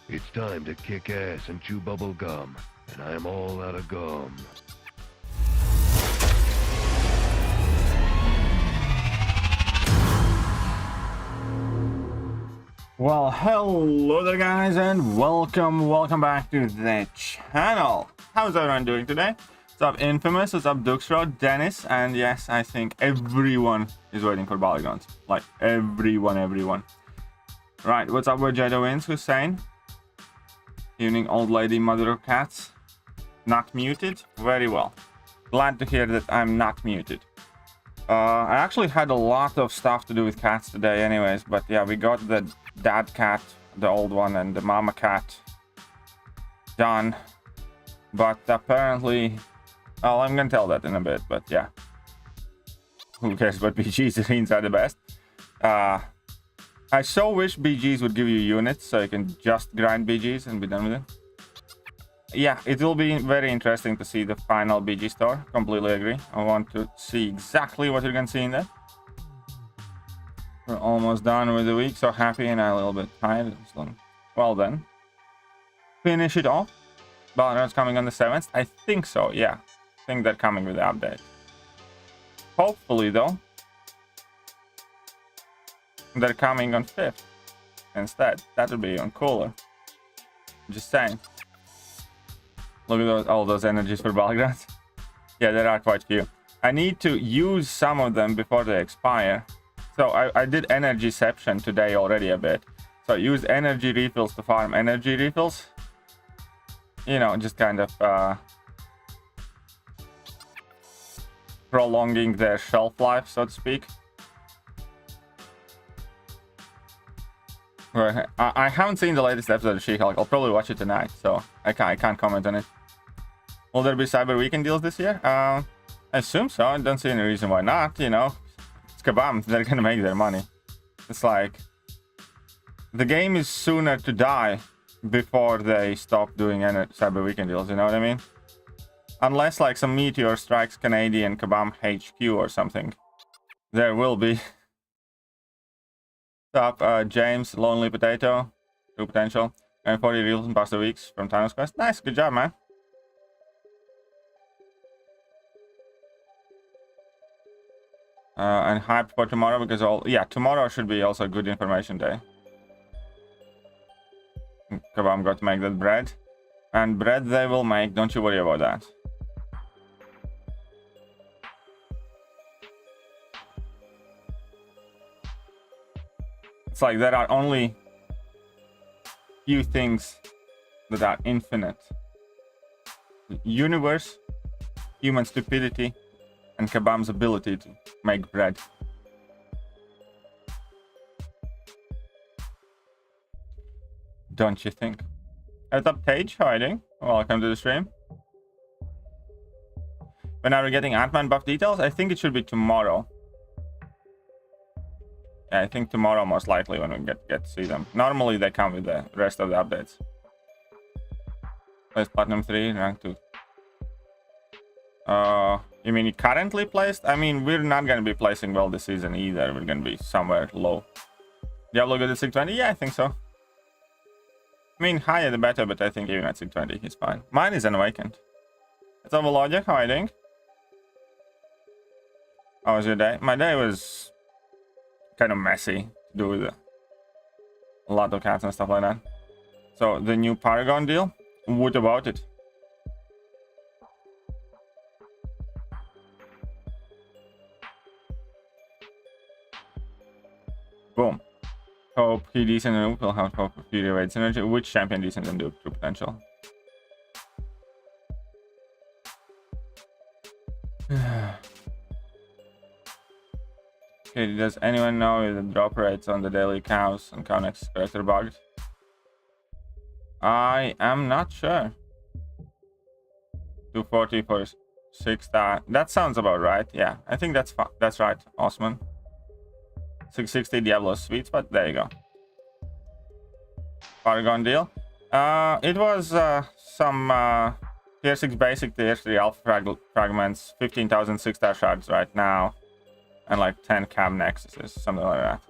It's time to kick ass and chew bubble gum, and I am all out of gum. Well, hello there guys, and welcome back to the channel. How's everyone doing today? What's up Infamous, what's up Duxro, Dennis, and yes, I think everyone is waiting for Battlegrounds. Like everyone. Right, what's up with Jado Wins, Hussein? Evening old lady, mother of cats. Not muted? Very well. Glad to hear that I'm not muted. I actually had a lot of stuff to do with cats today anyways, but yeah, we got the dad cat, the old one, and the mama cat done. But apparently, well, I'm gonna tell that in a bit, but yeah. Who cares what BGs? Greens are the best. I so wish BGs would give you units so you can just grind BGs and be done with it. Yeah, it will be very interesting to see the final BG store. Completely agree. I want to see exactly what you're gonna see in there. We're almost done with the week, so happy and a little bit tired. Well then, finish it off. Battlegrounds coming on the 7th? I think so, yeah. I think they're coming with the update. Hopefully though, they're coming on 5th instead. That would be even cooler. Just saying. Look at those, all those energies for Battlegrounds. Yeah, there are quite a few. I need to use some of them before they expire. So I did energyception today already a bit. So I used energy refills to farm energy refills. You know, just kind of prolonging their shelf life, so to speak. I haven't seen the latest episode of She-Hulk. I'll probably watch it tonight, so I can't comment on it. Will there be Cyber Weekend deals this year? I assume so. I don't see any reason why not, you know. It's Kabam. They're gonna make their money. It's like the game is sooner to die before they stop doing any Cyber Weekend deals, you know what I mean? Unless like some meteor strikes Canadian Kabam HQ or something. There will be. What's up, James, Lonely Potato, True Potential, and 40 reels in past 2 weeks from Thanos Quest. Nice, good job, man. And hyped for tomorrow because tomorrow should be also a good information day. Kabam got to make that bread, and bread they will make. Don't you worry about that. It's like there are only few things that are infinite. The universe, human stupidity, and Kabam's ability to make bread. Don't you think? What's up, Tage? How are you doing? Welcome to the stream. When are we getting Ant-Man buff details? I think it should be tomorrow. Yeah, I think tomorrow most likely when we get to see them. Normally they come with the rest of the updates. Placed Platinum 3, rank 2. You mean currently placed? I mean, we're not going to be placing well this season either. We're going to be somewhere low. Diablo good at 620? Yeah, I think so. I mean, higher the better, but I think even at 620 is fine. Mine is unawakened. What's up, Logic? How are you doing? How was your day? My day was kind of messy to do with a lot of cats and stuff like that. So the new Paragon deal, what about it? Boom. Hope he decent and will have hope for Fury Raid synergy. Which champion decent and do True Potential? Okay, does anyone know if the drop rates on the daily cows and cow next character bugged? I am not sure. 240 for 6-star. That sounds about right. Yeah, I think that's right, Osman. 660 Diablo sweet spot. There you go. Paragon deal. It was some tier 6 basic, tier 3 alpha fragments, 15,000 6-star shards right now, and like 10 cab nexuses, something like that.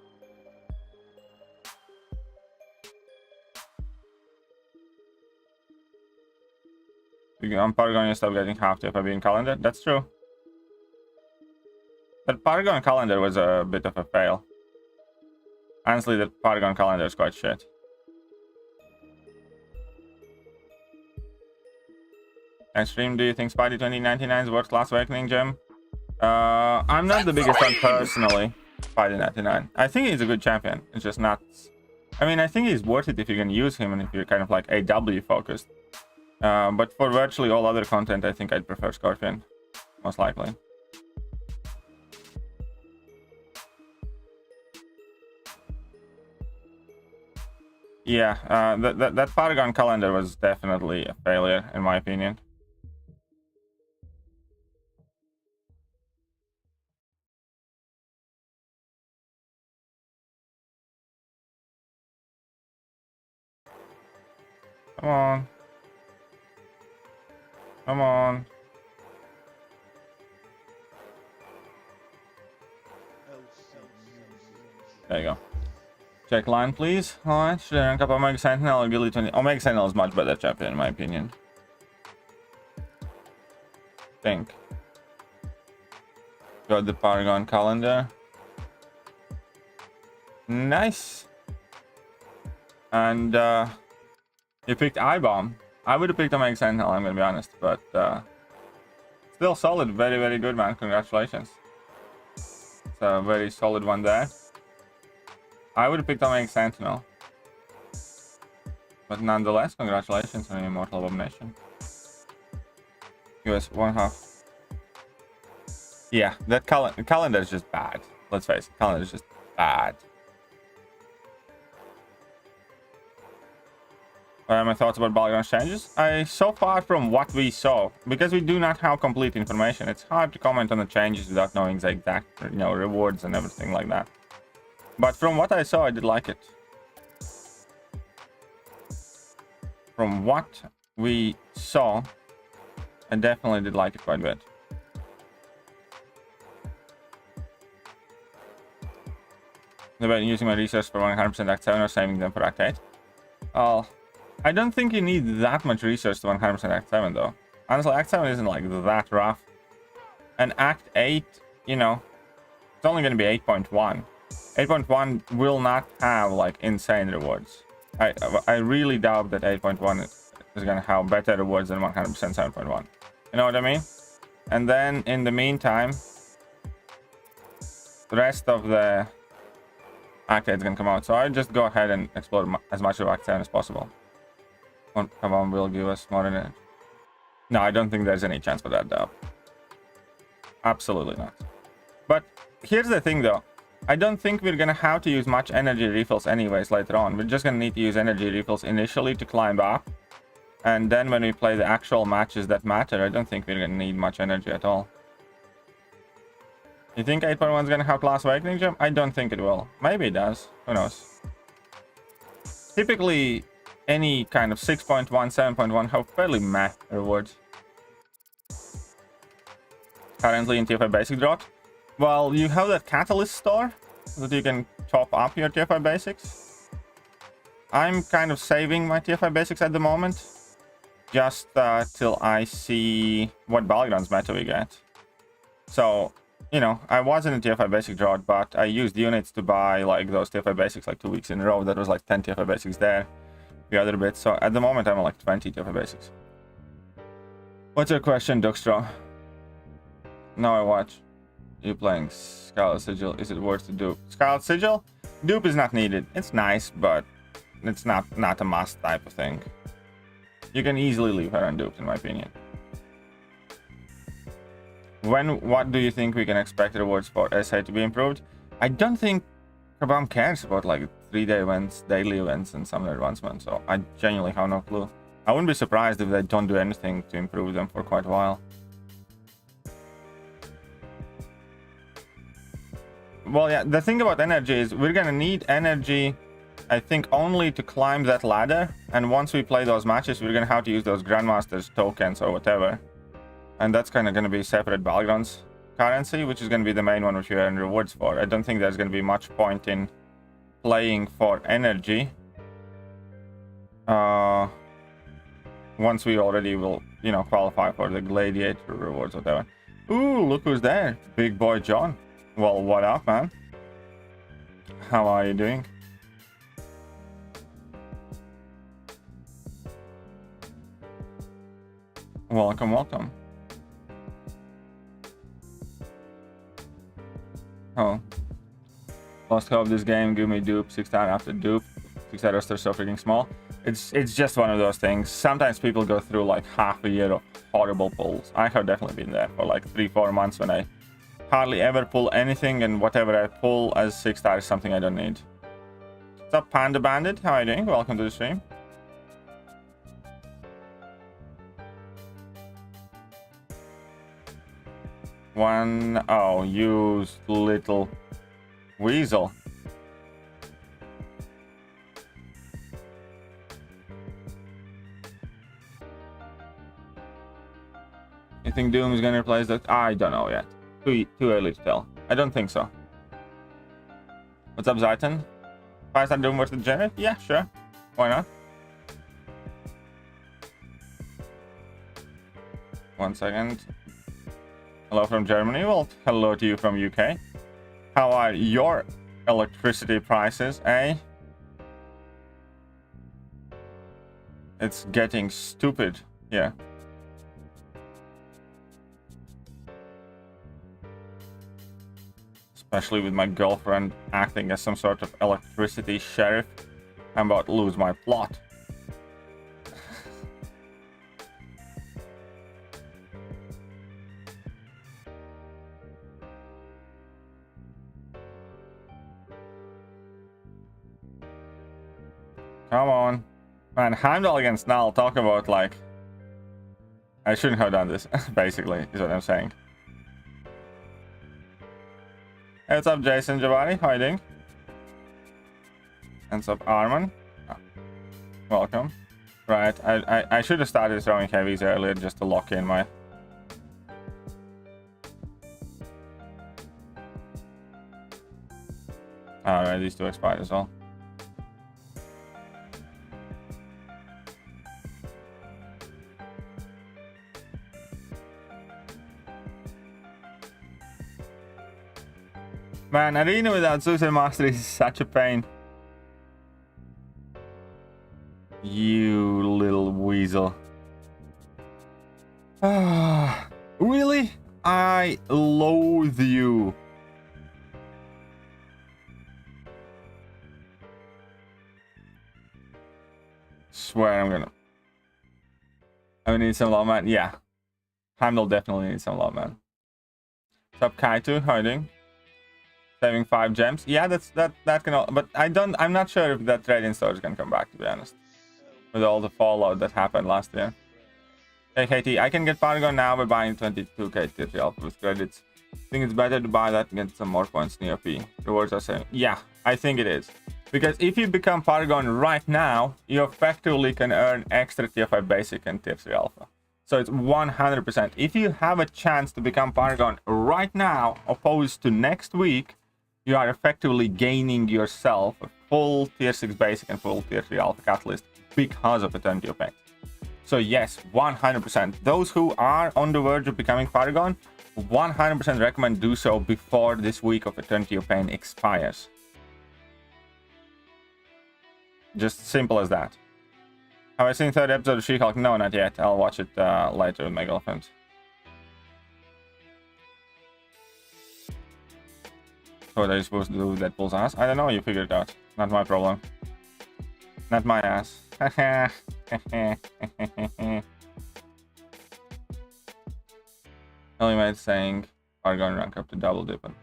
On Paragon, you stop getting half TFIB in calendar. That's true. But Paragon calendar was a bit of a fail. Honestly, the Paragon calendar is quite shit. And stream, do you think Spidey 2099 is worth Last Awakening gem? I'm not the biggest fan personally. Spidey 99. I think he's a good champion. It's just not. I mean, I think he's worth it if you can use him and if you're kind of like AW focused. But for virtually all other content, I think I'd prefer Scorpion, most likely. Yeah, that Paragon calendar was definitely a failure, in my opinion. Come on. Come on. There you go. Check line, please. Alright, should I rank up Omega Sentinel or Gilly 20? Omega Sentinel is much better champion, in my opinion. Think. Got the Paragon calendar. Nice. And, you picked I-Bomb. I would have picked Omega Sentinel, I'm gonna be honest, but still solid. Very, very good, man. Congratulations. It's a very solid one there. I would have picked Omega Sentinel. But nonetheless, congratulations on your Immortal Abomination. US 1/2. Yeah, that calendar is just bad. Let's face it, calendar is just bad. What are my thoughts about Battlegrounds changes? So far from what we saw, because we do not have complete information, it's hard to comment on the changes without knowing the exact, rewards and everything like that. But from what I saw, I did like it. From what we saw, I definitely did like it quite a bit. About using my resources for 100% Act 7 or saving them for Act 8. Well, I don't think you need that much research to 100% Act 7 though. Honestly, Act 7 isn't like that rough. And Act 8, it's only going to be 8.1. 8.1 will not have like insane rewards. I really doubt that 8.1 is going to have better rewards than 100% 7.1. You know what I mean? And then in the meantime, the rest of the Act 8 is going to come out. So I just go ahead and explore as much of Act 7 as possible. Come will give us more than it. No, I don't think there's any chance for that dub. Absolutely not. But here's the thing though. I don't think we're gonna have to use much energy refills anyways later on. We're just gonna need to use energy refills initially to climb up. And then when we play the actual matches that matter, I don't think we're gonna need much energy at all. You think 8.1 is gonna have Last Awakening gem? I don't think it will. Maybe it does. Who knows? Typically, any kind of 6.1, 7.1 have fairly meh rewards. Currently in TFI Basic drop. Well, you have that Catalyst store that you can top up your TFI Basics. I'm kind of saving my TFI Basics at the moment. Just till I see what Battlegrounds meta we get. So, I was in a TFI Basic drought, but I used units to buy like those TFI Basics like 2 weeks in a row. That was like 10 TFI Basics there. The other bit. So at the moment I'm on like 20 TFI Basics. What's your question, Duxtro? Now I watch. You playing Scarlet Sigil? Is it worth to dupe? Scarlet Sigil? Dupe is not needed. It's nice, but it's not a must type of thing. You can easily leave her unduped, in my opinion. What do you think we can expect rewards for SA to be improved? I don't think Kabam cares about like 3-day events, daily events, and summoner advancement, so I genuinely have no clue. I wouldn't be surprised if they don't do anything to improve them for quite a while. Well, yeah, the thing about energy is we're gonna need energy I think only to climb that ladder. And once we play those matches, we're going to have to use those Grandmaster's tokens or whatever. And that's kind of going to be separate Battlegrounds currency, which is going to be the main one which you earn rewards for. I don't think there's going to be much point in playing for energy. Once we already will, you know, qualify for the gladiator rewards, whatever. Ooh, look who's there. Big boy John. Well, what up, man? How are you doing? Welcome, welcome. Oh. Lost hope this game, give me dupe, 6-star after dupe. 6-star roster so freaking small. It's just one of those things. Sometimes people go through like half a year of horrible pulls. I have definitely been there for like 3-4 months when I hardly ever pull anything, and whatever I pull as 6-star is something I don't need. What's up, Panda Bandit? How are you doing? Welcome to the stream. Oh, you little weasel. You think Doom is gonna replace that? I don't know yet. Too early to tell. I don't think so. What's up, Zayton? 5-star Doom versus Jared? Yeah, sure. Why not? 1 second. Hello from Germany. Well, hello to you from UK. How are your electricity prices, eh? It's getting stupid. Yeah. Especially with my girlfriend acting as some sort of electricity sheriff. I'm about to lose my plot. Come on. Man, Heimdall against Null, talk about like... I shouldn't have done this, basically, is what I'm saying. Hey, what's up, Jason Giovanni? How are you doing? What's up, Arman? Oh, welcome. Right, I should have started throwing heavies earlier just to lock in my... Alright, these two expired as well. Man, arena without Suicide Mastery is such a pain. You little weasel. Really? I loathe you. Swear I'm gonna... I need some love, man. Yeah. Heimdall definitely needs some love, man. What's up, Kaito? How are you doing? Saving 5 gems. Yeah, that can all, but I'm not sure if that trading storage can come back, to be honest. With all the fallout that happened last year. Hey KT, I can get Paragon now by buying 22k TTL with credits. I think it's better to buy that and get some more points near P. Rewards are saying, yeah, I think it is. Because if you become Paragon right now, you effectively can earn extra tier 5 basic and tier 3 alpha. So it's 100%. If you have a chance to become Paragon right now, opposed to next week, you are effectively gaining yourself a full tier 6 basic and full tier 3 alpha catalyst because of Eternity of Pain. So yes, 100%. Those who are on the verge of becoming Paragon, 100% recommend do so before this week of Eternity of Pain expires. Just simple as that. Have I seen the 3rd episode of She-Hulk? No, not yet. I'll watch it later with my girlfriend. What are you supposed to do with Deadpool's ass? I don't know, you figured it out. Not my problem. Not my ass. Element saying Paragon rank up to double dipping.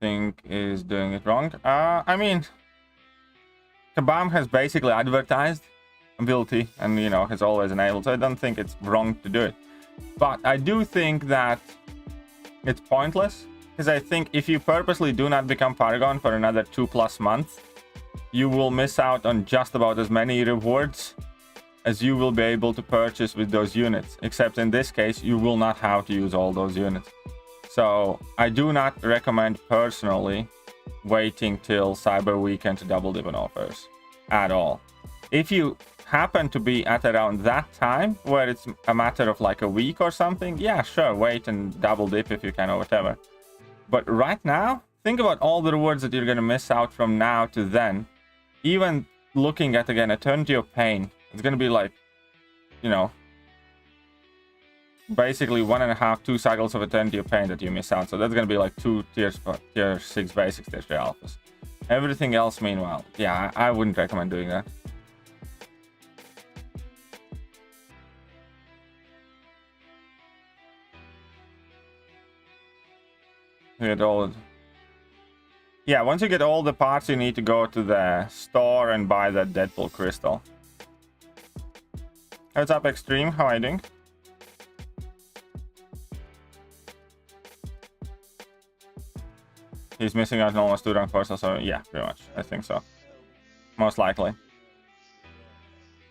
Think is doing it wrong. I mean, Kabam has basically advertised ability and, you know, has always enabled, so I don't think it's wrong to do it. But I do think that it's pointless. Because I think if you purposely do not become Paragon for another 2+ months, you will miss out on just about as many rewards as you will be able to purchase with those units. Except in this case, you will not have to use all those units. So I do not recommend personally waiting till Cyber Weekend to double dip on offers at all. If you happen to be at around that time where it's a matter of like a week or something, yeah, sure, wait and double dip if you can or whatever. But right now, think about all the rewards that you're going to miss out from now to then. Even looking at, again, Eternity of Pain, it's going to be like, you know, basically 1.5, 2 cycles of Eternity of Pain that you miss out. So that's going to be like 2 tier 6 basics, tier 3 alphas. Everything else, meanwhile, yeah, I wouldn't recommend doing that. Get all. Yeah, once you get all the parts, you need to go to the store and buy that Deadpool crystal. What's up, Extreme? How are you doing? He's missing out on almost 2 rank 4s, so yeah, pretty much. I think so. Most likely.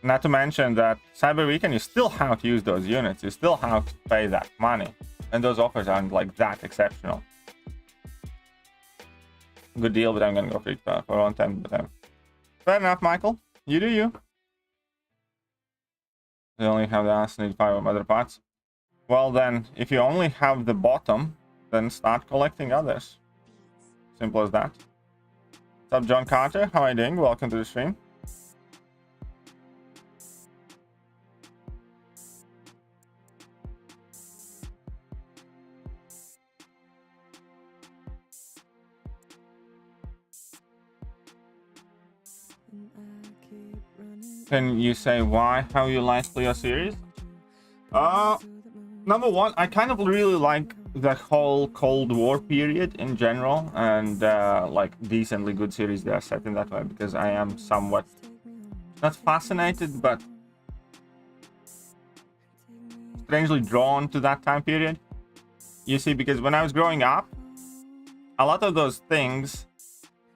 Not to mention that Cyber Weekend, you still have to use those units. You still have to pay that money. And those offers aren't like that exceptional. Good deal, but I'm gonna go for 110. But fair enough, Michael. You do you. You only have the ass, need 5 other parts. Well then, if you only have the bottom, then start collecting others. Simple as that. What's up, John Carter? How are you doing? Welcome to the stream. Can you say why, how you like Leo series? Number one, I kind of really like the whole Cold War period in general, and like decently good series they are set in that way, because I am somewhat not fascinated but strangely drawn to that time period. You see, because when I was growing up, a lot of those things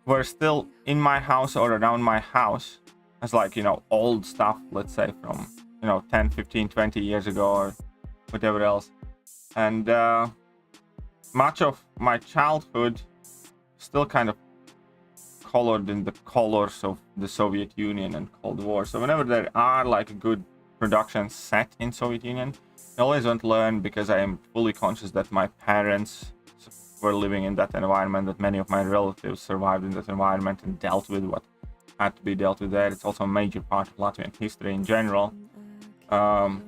were still in my house or around my house as, like, you know, old stuff, let's say from, you know, 10, 15, 20 years ago or whatever else. And much of my childhood still kind of colored in the colors of the Soviet Union and Cold War. So whenever there are like good productions set in Soviet Union, I always want to learn, because I am fully conscious that my parents were living in that environment, that many of my relatives survived in that environment and dealt with what had to be dealt with there. It's also a major part of Latvian history in general. I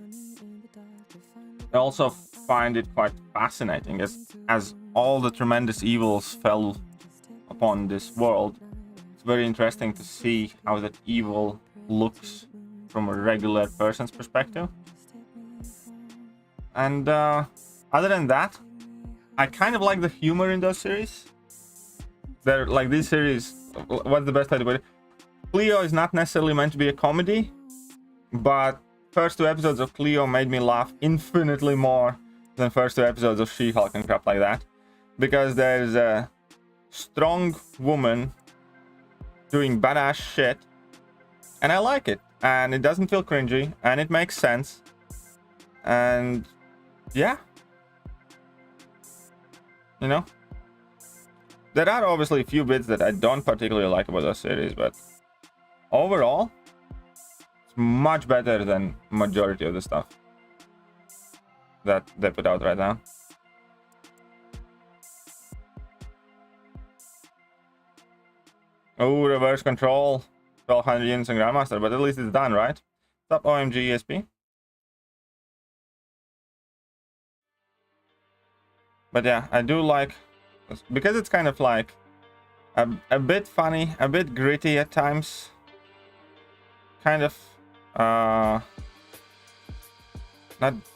also find it quite fascinating, as all the tremendous evils fell upon this world. It's very interesting to see how that evil looks from a regular person's perspective. And other than that, I kind of like the humor in those series. They're like, these series, what's the best way to put it? Cleo is not necessarily meant to be a comedy, but first 2 episodes of Cleo made me laugh infinitely more than first 2 episodes of She-Hulk and crap like that, because there's a strong woman doing badass shit, and I like it, and it doesn't feel cringy, and it makes sense, and yeah, you know, there are obviously a few bits that I don't particularly like about the series, but overall, it's much better than majority of the stuff that they put out right now. Oh, reverse control, 1200 units in Grandmaster, but at least it's done, right? What's up, OMG ESP? But yeah, I do like, because it's kind of like a bit funny, a bit gritty at times, kind of not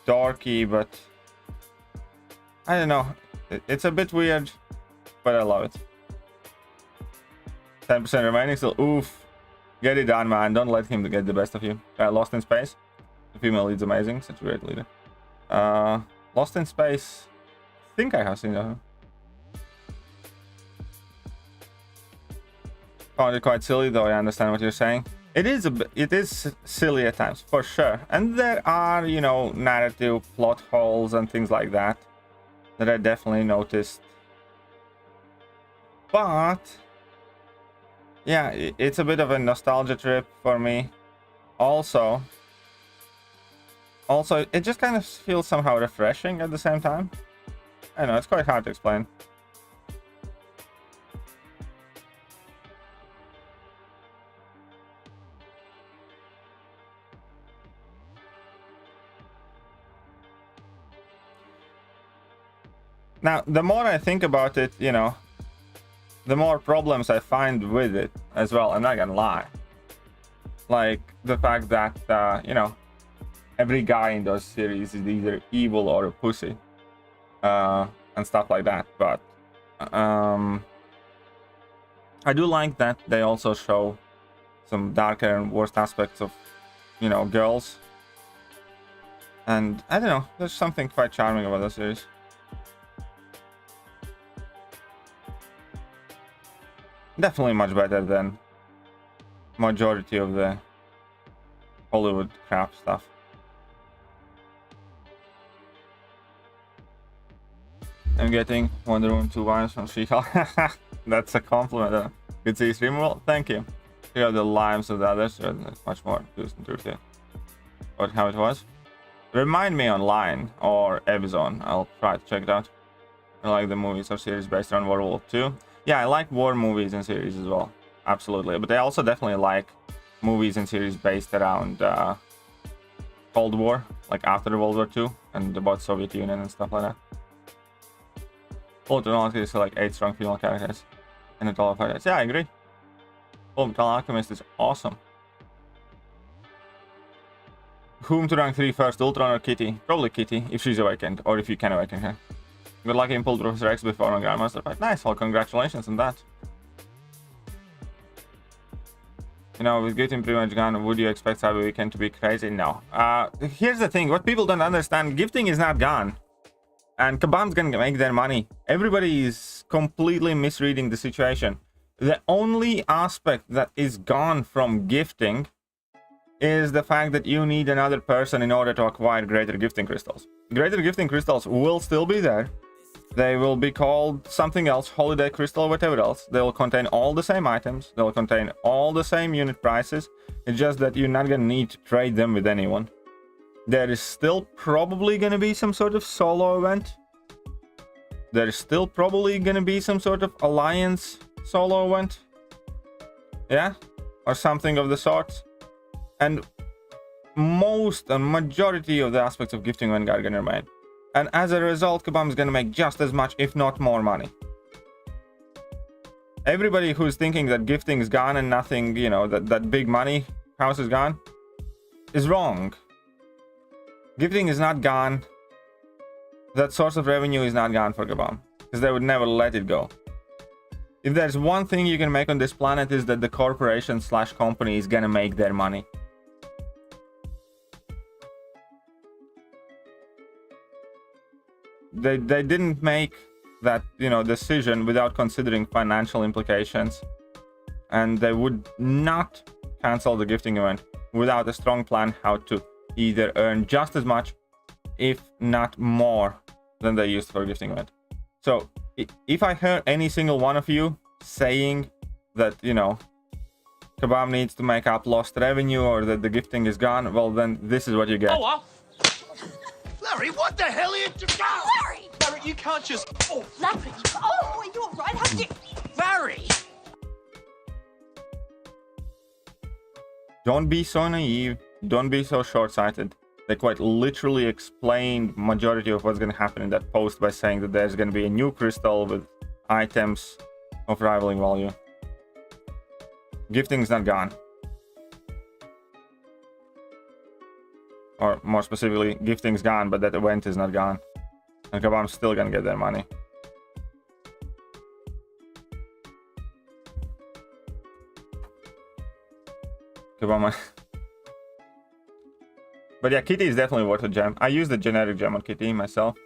dorky, but I don't know, it's a bit weird, but I love it. 10% remaining still. Oof, get it done, man. Don't let him get the best of you. Lost in Space, the female lead's amazing, such a great leader. Lost in Space, I think I have seen that. Found it quite silly, though I understand what you're saying. It is silly at times, for sure. And there are, you know, narrative plot holes and things like that that I definitely noticed. But yeah, it's a bit of a nostalgia trip for me. Also, it just kind of feels somehow refreshing at the same time. I know, it's quite hard to explain. Now, the more I think about it, you know, the more problems I find with it as well. I'm not gonna lie. Like the fact that, you know, every guy in those series is either evil or a pussy. And stuff like that. But I do like that they also show some darker and worse aspects of, you know, girls. And I don't know, there's something quite charming about the series. Definitely much better than majority of the Hollywood crap stuff. I'm getting Wonder Woman 2 vibes from She-Hulk. That's a compliment. Good to see you stream. Well, thank you. Here are the lives of the others. There's much more to truth here. But how it was. Remind me online or Evizone. I'll try to check it out. I like the movies or series based on World War II. Yeah, I like war movies and series as well. Absolutely. But I also definitely like movies and series based around Cold War, like after World War II, and about Soviet Union and stuff like that. Fullmetal Alchemist is like 8 strong female characters in the total fighters. Yeah, I agree. Fullmetal Alchemist is awesome. Whom to rank 3 first, Ultron or Kitty? Probably Kitty, if she's awakened, or if you can awaken her. Good luck in pulled Professor X before on Grandmaster fight. Nice, well, congratulations on that. You know, with getting pretty much gone, would you expect Cyber Weekend to be crazy? No. Here's the thing, what people don't understand, gifting is not gone. And Kabam's gonna make their money. Everybody is completely misreading the situation. The only aspect that is gone from gifting is the fact that you need another person in order to acquire greater gifting crystals. Greater gifting crystals will still be there. They will be called something else, holiday crystal, whatever else. They will contain all the same items. They will contain all the same unit prices. It's just that you're not gonna need to trade them with anyone. There is still probably gonna be some sort of solo event. There is still probably gonna be some sort of alliance solo event. Yeah? Or something of the sort. And majority of the aspects of gifting event are gonna remain. And as a result, Kabam is gonna make just as much, if not more money. Everybody who's thinking that gifting is gone and nothing, you know, that big money house is gone, is wrong. Gifting is not gone. That source of revenue is not gone for Kabam, because they would never let it go. If there's one thing you can make on this planet, is that the corporation / company is gonna make their money. They didn't make that, you know, decision without considering financial implications, and they would not cancel the gifting event without a strong plan how to either earn just as much, if not more, than they used for gifting event. So if I heard any single one of you saying that, you know, Kabam needs to make up lost revenue or that the gifting is gone, well, then this is what you get. Oh, well. Larry, what the hell are you doing? Larry! Larry, you can't just... Oh, Larry! Oh, are you all right? How did you... Larry! Don't be so naive. Don't be so short-sighted. They quite literally explained majority of what's going to happen in that post by saying that there's going to be a new crystal with items of rivaling value. Gifting's not gone. Or more specifically, gifting's gone, but that event is not gone. And Kabam's still gonna get their money. Kabam. But yeah, Kitty is definitely worth a gem. I use the generic gem on Kitty myself.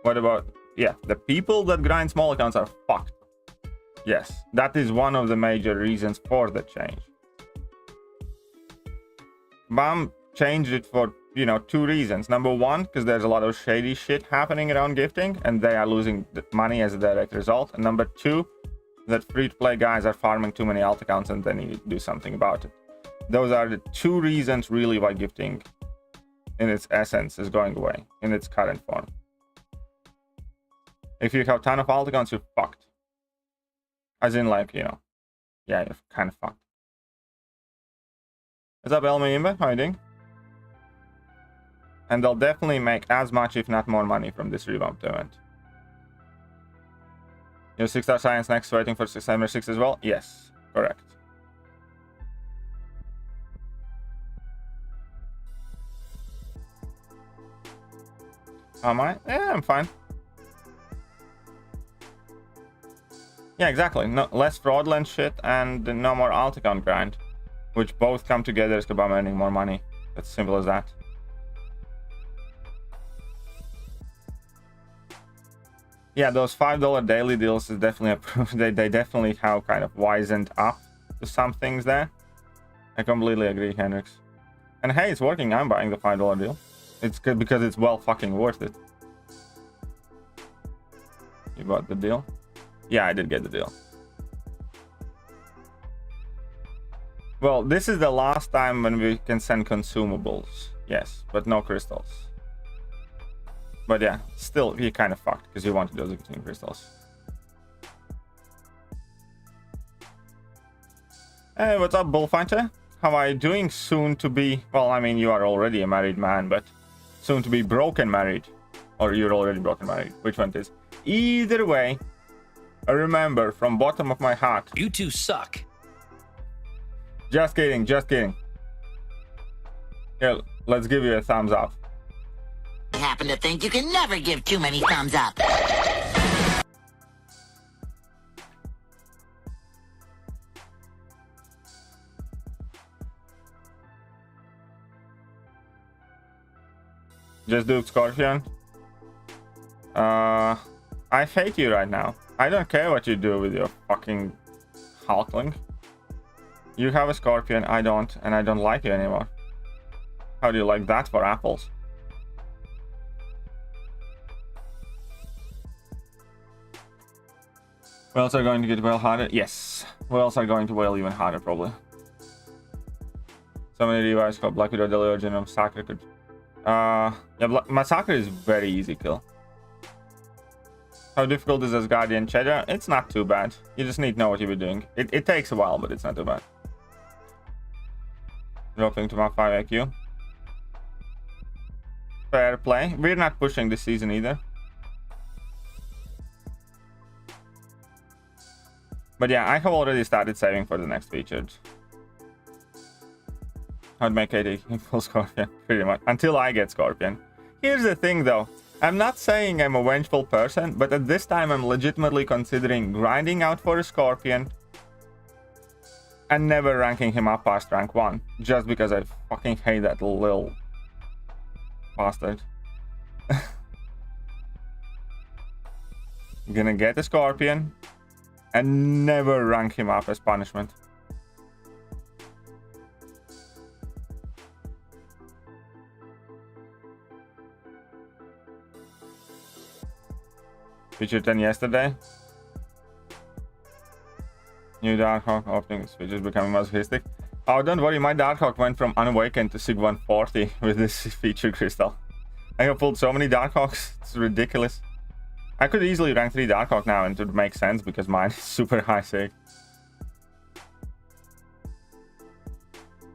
What about... yeah, the people that grind small accounts are fucked. Yes, that is one of the major reasons for the change. BAM changed it for, you know, 2 reasons. Number one, because there's a lot of shady shit happening around gifting, and they are losing money as a direct result. And number 2, that free-to-play guys are farming too many alt accounts and they need to do something about it. Those are the 2 reasons really why gifting in its essence is going away in its current form. If you have a ton of alt accounts, you're fucked. As in, like, you know, yeah, you're kind of fucked. What's up, elmandalorian? How are you doing? And they'll definitely make as much, if not more, money from this revamped event. Your 6-star science next, waiting for 6 as well? Yes, correct. Am I? Yeah, I'm fine. Yeah, exactly. No, less fraudulent shit and no more alt account grind, which both come together as Kabam earning more money. It's simple as that. Yeah, those $5 daily deals is definitely a proof. They definitely have kind of wisened up to some things there. I completely agree, Hendrix. And hey, it's working. I'm buying the $5 deal. It's good because it's well fucking worth it. You bought the deal? Yeah, I did get the deal. Well, this is the last time when we can send consumables. Yes, but no crystals. But yeah, still, you're kind of fucked because you wanted those between crystals. Hey, what's up, Bullfighter? How are you doing? Soon to be... Well, I mean, you are already a married man, but soon to be broken married. Or you're already broken married. Which one it is? Either way, remember, from bottom of my heart... You two suck. Just kidding, just kidding. Here, let's give you a thumbs up. I happen to think you can never give too many thumbs up. Just do Scorpion. I hate you right now. I don't care what you do with your fucking Hulkling. You have a Scorpion, I don't, and I don't like you anymore. How do you like that for apples? Whales are going to get well harder? Yes. Whales are going to whale even harder, probably. So many revise called Black Widow, Delirium, Massacre could... yeah, Massacre is very easy kill. How difficult is this Guardian Cheddar? It's not too bad. You just need to know what you're doing. It takes a while, but it's not too bad. Dropping to my 5 IQ. Fair play. We're not pushing this season either. But yeah, I have already started saving for the next featured. I'd make 80 full Scorpion, pretty much. Until I get Scorpion. Here's the thing though. I'm not saying I'm a vengeful person, but at this time I'm legitimately considering grinding out for a Scorpion and never ranking him up past rank 1. Just because I fucking hate that little bastard. I'm gonna get a Scorpion and never rank him up as punishment. Featured 10 yesterday. New Darkhawk opening features becoming masochistic. Oh, don't worry, my Darkhawk went from Unawakened to Sig 140 with this feature crystal. I have pulled so many Darkhawks, it's ridiculous. I could easily rank 3 Darkhawk now and it would make sense because mine is super high Sig.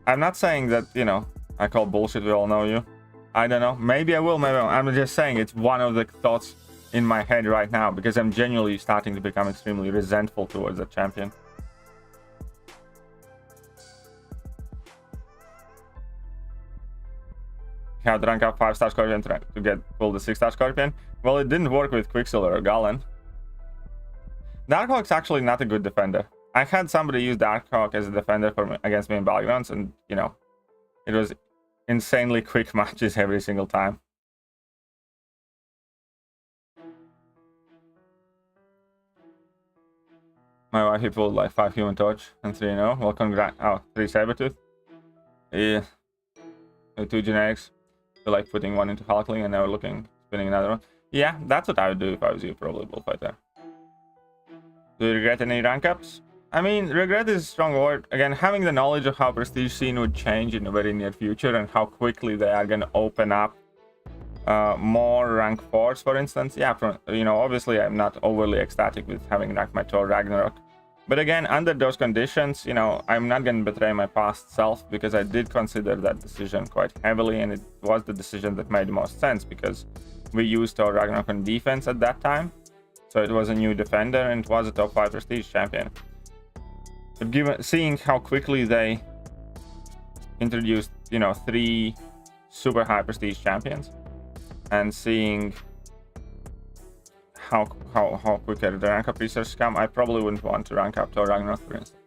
I'm not saying that, you know, I call bullshit, we all know you. I don't know, maybe I will, maybe I won't. I'm just saying it's one of the thoughts in my head right now because I'm genuinely starting to become extremely resentful towards the champion. How to rank up 5-star Scorpion to get pull the 6-star Scorpion? Well, it didn't work with Quicksilver or Galen. Darkhawk's actually not a good defender. I had somebody use Darkhawk as a defender for me, against me in Battlegrounds, and you know, it was insanely quick matches every single time. My wife he pulled like 5 Human Torch and 3 no. Well, congrats. Oh, 3 Sabertooth. Yeah. 2 generics. So like putting one into Hulkling and now spinning another one. Yeah, that's what I would do if I was you, probably Bullfighter. Do you regret any rank ups? I mean, regret is a strong word. Again, having the knowledge of how prestige scene would change in the very near future and how quickly they are going to open up more rank 4s, for instance. Yeah, obviously I'm not overly ecstatic with having ranked my Thor Ragnarok. But again, under those conditions, I'm not going to betray my past self because I did consider that decision quite heavily, and it was the decision that made the most sense because we used Thor Ragnarok on defense at that time. So it was a new defender and it was a top 5 prestige champion. But seeing how quickly they introduced, 3 super high prestige champions, and seeing how quicker the rank up research come, I probably wouldn't want to rank up to Ragnarok, for instance.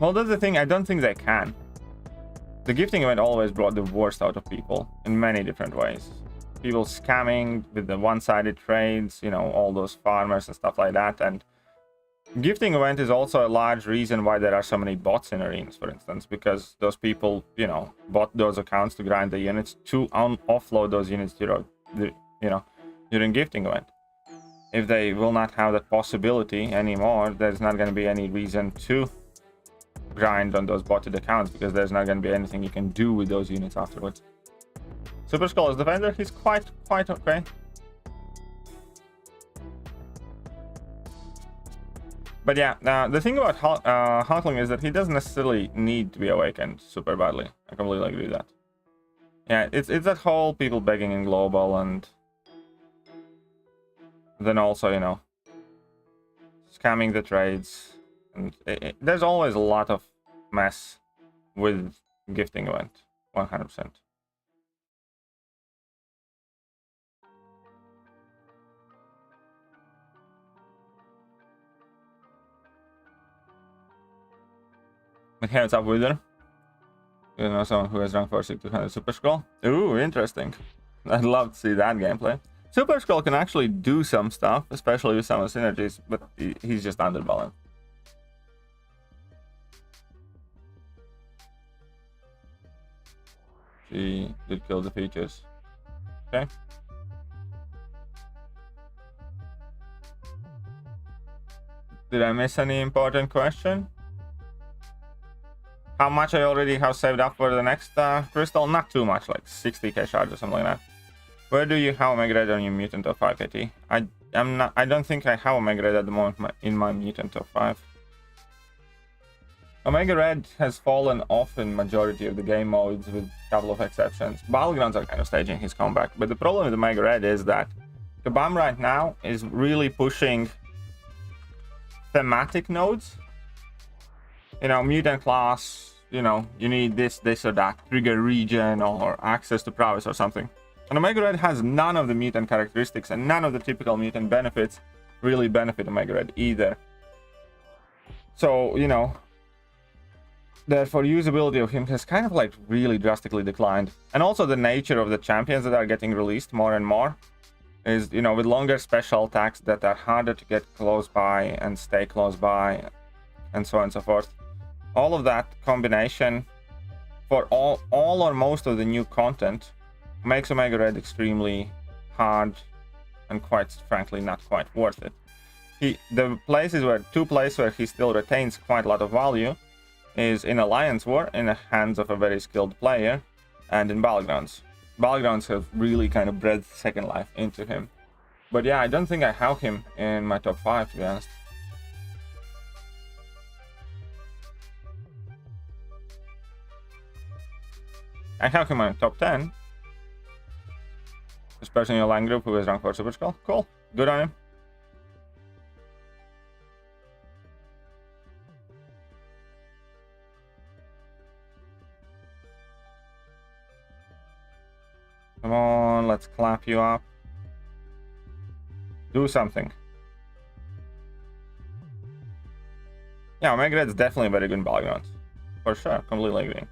Well, that's the thing, I don't think they can. The gifting event always brought the worst out of people in many different ways. People scamming with the one-sided trades, all those farmers and stuff like that. And gifting event is also a large reason why there are so many bots in arenas, for instance, because those people, bought those accounts to grind the units to offload those units during gifting event. If they will not have that possibility anymore, there's not going to be any reason to grind on those botted accounts because there's not going to be anything you can do with those units afterwards. Super Skull as defender, he's quite okay. But yeah, the thing about Hulkling is that he doesn't necessarily need to be awakened super badly. I completely agree with that. Yeah, it's that whole people begging in global, and then also, scamming the trades. And there's always a lot of mess with gifting event, 100%. Okay, what's up, Wither? Someone who has rank 4/200 Super Scroll. Ooh, interesting. I'd love to see that gameplay. Super Scroll can actually do some stuff, especially with some of the synergies, but he's just underbalanced. She did kill the features. Okay. Did I miss any important question? How much I already have saved up for the next crystal? Not too much, like 60k shards or something like that. Where do you have Omega Red on your Mutant of 5 KT? I don't think I have Omega Red at the moment in my Mutant of 5. Omega Red has fallen off in majority of the game modes with a couple of exceptions. Battlegrounds are kind of staging his comeback, but the problem with Omega Red is that Kabam right now is really pushing thematic nodes. Mutant class, you need this or that, trigger region or access to prowess or something. And Omega Red has none of the mutant characteristics, and none of the typical mutant benefits really benefit Omega Red either. So, therefore usability of him has kind of like really drastically declined. And also the nature of the champions that are getting released more and more is, with longer special attacks that are harder to get close by and stay close by, and so on and so forth. All of that combination for all or most of the new content makes Omega Red extremely hard and quite frankly not quite worth it. Two places where he still retains quite a lot of value is in Alliance War in the hands of a very skilled player, and in Battlegrounds. Battlegrounds have really kind of bred second life into him. But yeah, I don't think I have him in my top 5, to be honest. I have him in top 10. This person in your line group who is rank 4 Super Skull. Cool. Good on him. Come on, let's clap you up. Do something. Yeah, Omega Red is definitely a very good Battlegrounds. For sure, completely agree.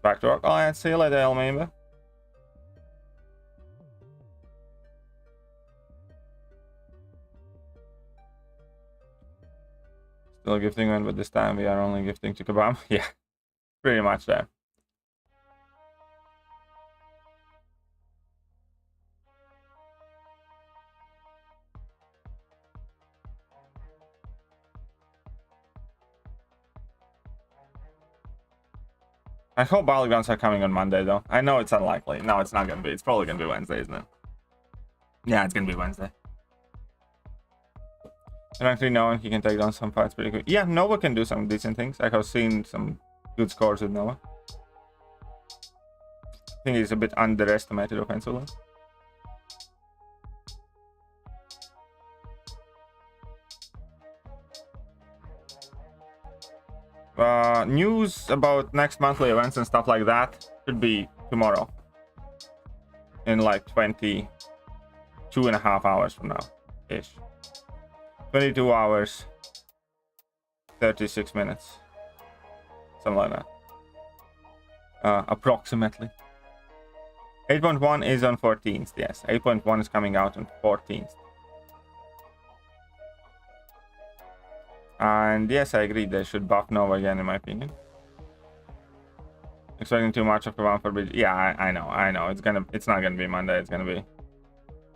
Back to work. Oh, yeah, see you later, Elmandalorian. Still gifting one, but this time we are only gifting to Kabam. Yeah, pretty much there. I hope Battlegrounds are coming on Monday, though. I know it's unlikely. No, it's not gonna be. It's probably gonna be Wednesday, isn't it? Yeah, it's gonna be Wednesday. I don't actually know he can take down some fights pretty quick. Yeah, Nova can do some decent things. I have seen some good scores with Nova. I think he's a bit underestimated offensively. News about next monthly events and stuff like that should be tomorrow. In like 22.5 hours from now ish. 22 hours 36 minutes, something like that, approximately. 8.1 is on 14th. Yes, 8.1 is coming out on 14th. And yes, I agree, they should buff Nova again, in my opinion. Expecting too much of Command for Bridge. Yeah, I know. It's not gonna be Monday. It's gonna be,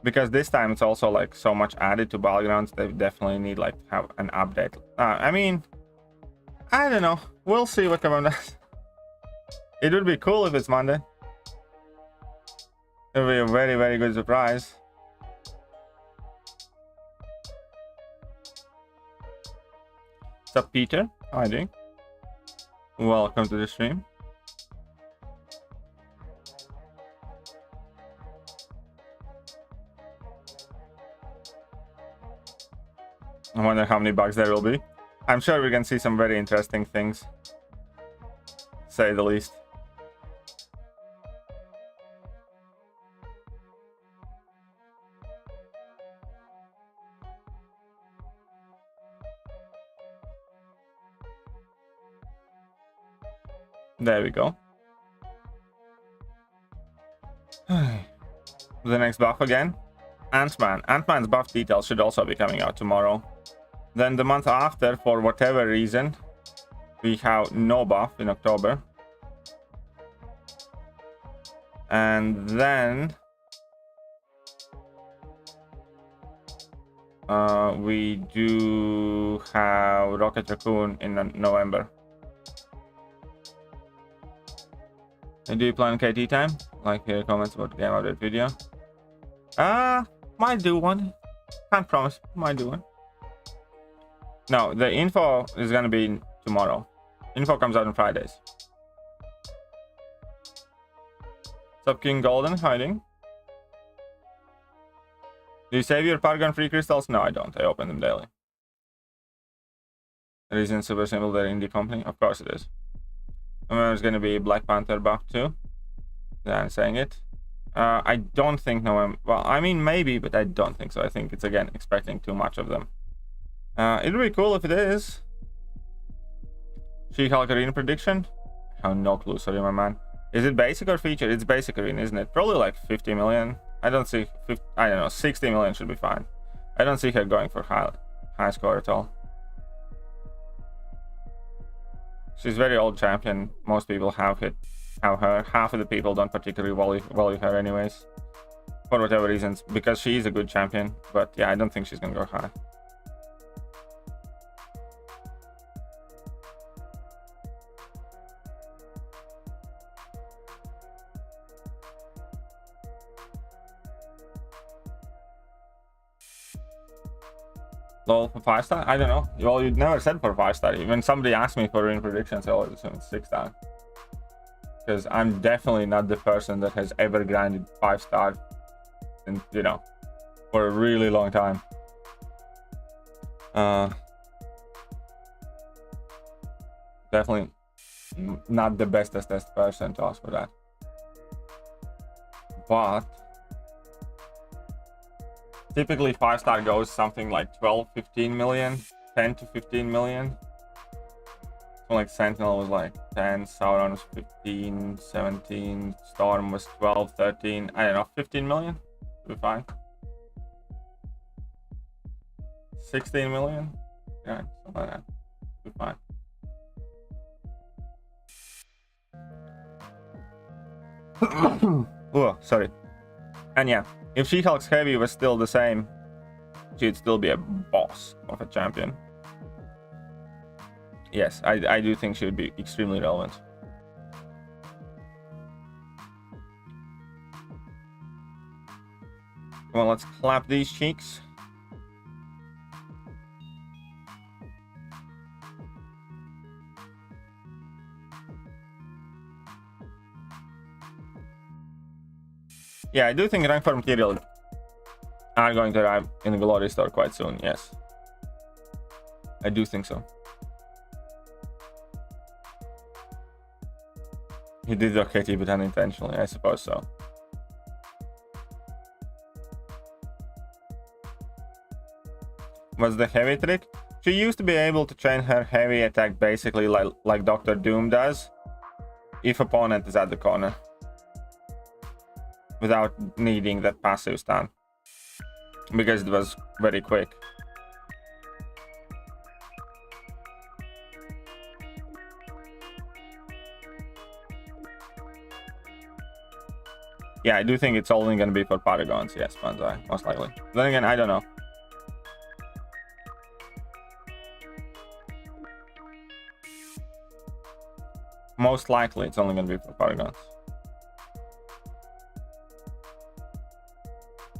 because this time it's also like so much added to Battlegrounds. They definitely need like to have an update. I mean, I don't know. We'll see what Command does. It would be cool if it's Monday. It would be a very, very good surprise. What's up, Peter? How are you doing? Welcome to the stream. I wonder how many bugs there will be. I'm sure we can see some very interesting things, to say the least. There we go. The next buff again. Ant-Man. Ant-Man's buff details should also be coming out tomorrow. Then the month after, for whatever reason, we have no buff in October. And then we do have Rocket Raccoon in November. And do you plan KT time? Like here comments about game update video. Might do one. Can't promise. Might do one. No, the info is gonna be tomorrow. Info comes out on Fridays. What's up, King Golden? Hiding. Do you save your Paragon free crystals? No, I don't. I open them daily. The reason super simple. They're indie company. Of course it is. There's gonna be Black Panther buff too. Yeah, I'm saying it. I don't think November. Well, I mean maybe, but I don't think so. I think it's again expecting too much of them. It'll be cool if it is. She-Hulk arena prediction? I have no clue. Sorry, my man. Is it basic or feature? It's basic arena, isn't it? Probably like 50 million. I don't see. I don't know. 60 million should be fine. I don't see her going for high score at all. She's very old champion. Most people have her. Half of the people don't particularly value her anyways, for whatever reasons, because she is a good champion. But yeah, I don't think she's gonna go high. Lol, for 5-star? I don't know. Well, you never said for 5-star. When somebody asks me for ring predictions, I always assume it's 6-star. Because I'm definitely not the person that has ever grinded 5-star, and you know, for a really long time. Definitely not the bestest person to ask for that. But typically 5-star goes something like 12-15 million, 10 to 15 million. So like Sentinel was like 10, Sauron was 15, 17, Storm was 12, 13, I don't know, 15 million? Should be fine. 16 million? Yeah, something like that. be fine. Oh, sorry. And yeah, if She-Hulk's heavy was still the same, she'd still be a boss of a champion. Yes, I do think she would be extremely relevant. Come on, let's clap these cheeks. Yeah, I do think rank 4 material are going to arrive in the Glory Store quite soon, yes. I do think so. He did okay, but unintentionally, I suppose so. What's the heavy trick? She used to be able to chain her heavy attack basically like Dr. Doom does, if opponent is at the corner, without needing that passive stun, because it was very quick. Yeah, I do think it's only going to be for Paragons, yes, Banzai, most likely. Then again, I don't know. Most likely, it's only going to be for Paragons.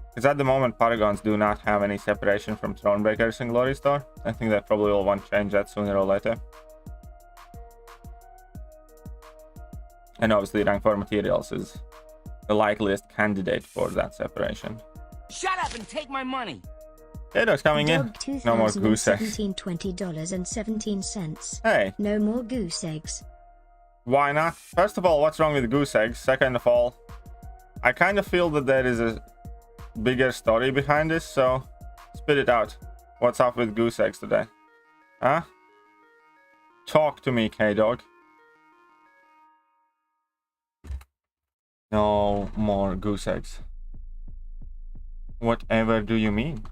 Because at the moment, Paragons do not have any separation from Thronebreakers in Glory Store. I think they probably will want to change that sooner or later. And obviously, rank 4 materials is the likeliest candidate for that separation. Shut up and take my money. Data's coming in. No more goose eggs. $20.17. Hey. No more goose eggs. Why not? First of all, what's wrong with goose eggs? Second of all, I kind of feel that there is a bigger story behind this, so spit it out. What's up with goose eggs today? Huh? Talk to me, K-Dog. No more goose eggs. Whatever do you mean?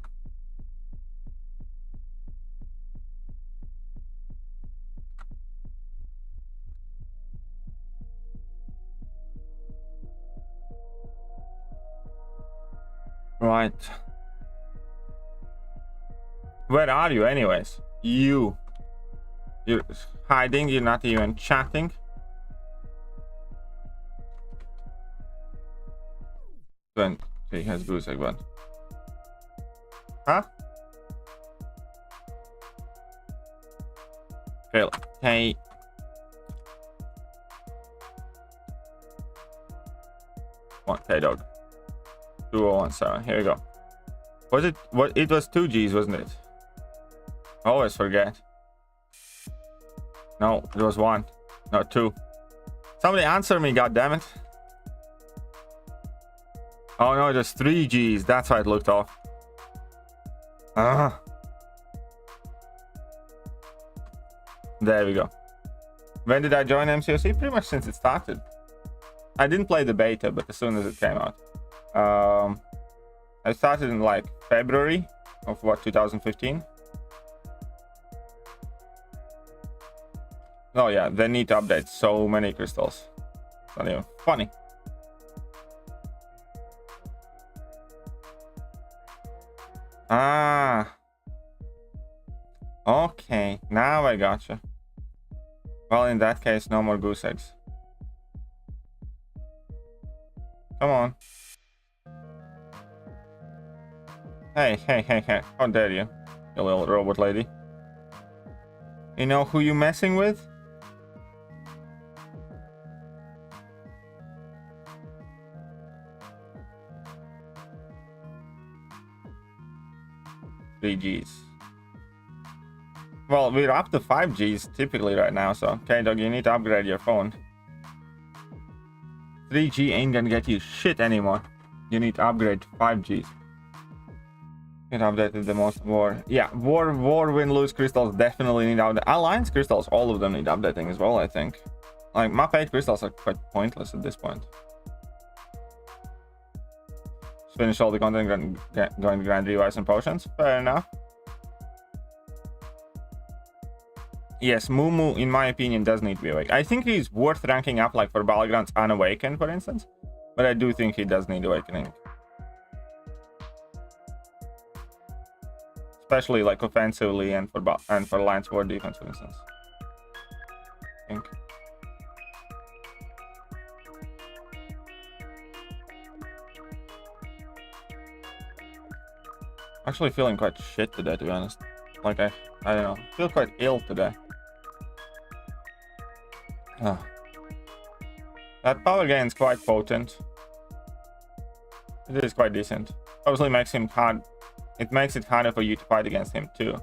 Right. Where are you anyways? You're hiding, you're not even chatting. Then he has goose egg one. Huh? Fail. Hey. One K-Dog. 2017. Here we go. Was it what? It was 2 Gs, wasn't it? I always forget. No, it was 1. No, 2. Somebody answer me, goddammit. Oh no, it was 3 Gs. That's why it looked off. There we go. When did I join MCOC? Pretty much since it started. I didn't play the beta, but as soon as it came out. I started in like February of what, 2015? Oh yeah, they need to update so many crystals. It's not even funny. Ah. Okay, now I gotcha. Well, in that case, no more goose eggs. Come on. Hey, hey, hey, hey. How dare you, you little robot lady. You know who you messing with? Gs. Well, we're up to 5 Gs typically right now, so K-Dog, you need to upgrade your phone. 3G ain't gonna get you shit anymore. You need to upgrade to 5 Gs. Get updated the most war. Yeah, war, win, lose crystals definitely need updating. Alliance crystals, all of them need updating as well, I think. Like, map 8 crystals are quite pointless at this point. Finish all the content, going to grind revise and potions. Fair enough. Yes, Mumu, in my opinion, does need to be awake. I think he's worth ranking up, like for Battlegrounds Unawakened, for instance. But I do think he does need awakening. Especially like offensively and for Lance War defense, for instance. I think. Actually feeling quite shit today, to be honest. Like I don't know, feel quite ill today. That power gain is quite potent. It is quite decent. Obviously makes him hard. It makes it harder for you to fight against him too,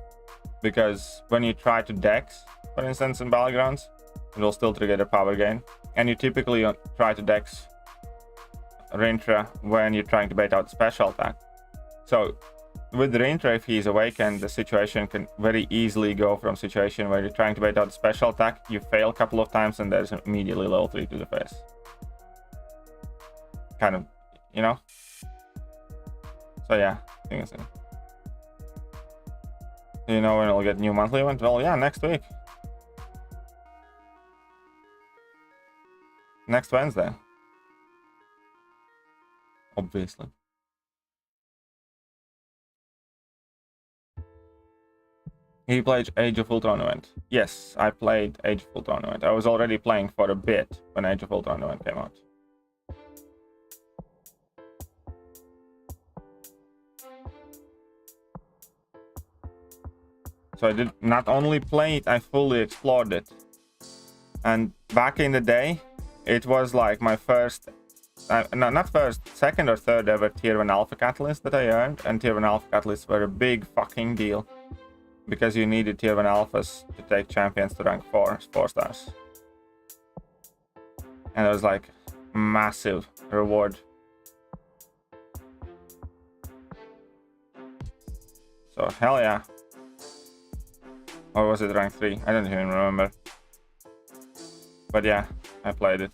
because when you try to dex, for instance, in Battlegrounds, it will still trigger the power gain, and you typically try to dex Rintra when you're trying to bait out special attack. So with Rintra, if he's awakened, the situation can very easily go from situation where you're trying to bait out special attack, you fail a couple of times, and there's immediately level 3 to the face. Kind of, you know? So yeah, I think it's it. Do you know when we'll get new monthly event? Well, yeah, next week. Next Wednesday. Obviously. He played Age of Ultron event. Yes, I played Age of Ultron event. I was already playing for a bit when Age of Ultron event came out. So I did not only play it, I fully explored it. And back in the day, it was like my first, no, not first, second or third ever tier 1 alpha catalyst that I earned. And tier 1 alpha catalysts were a big fucking deal, because you needed tier 1 alphas to take champions to rank 4 stars. And it was like massive reward. So hell yeah. Or was it rank 3? I don't even remember. But yeah, I played it.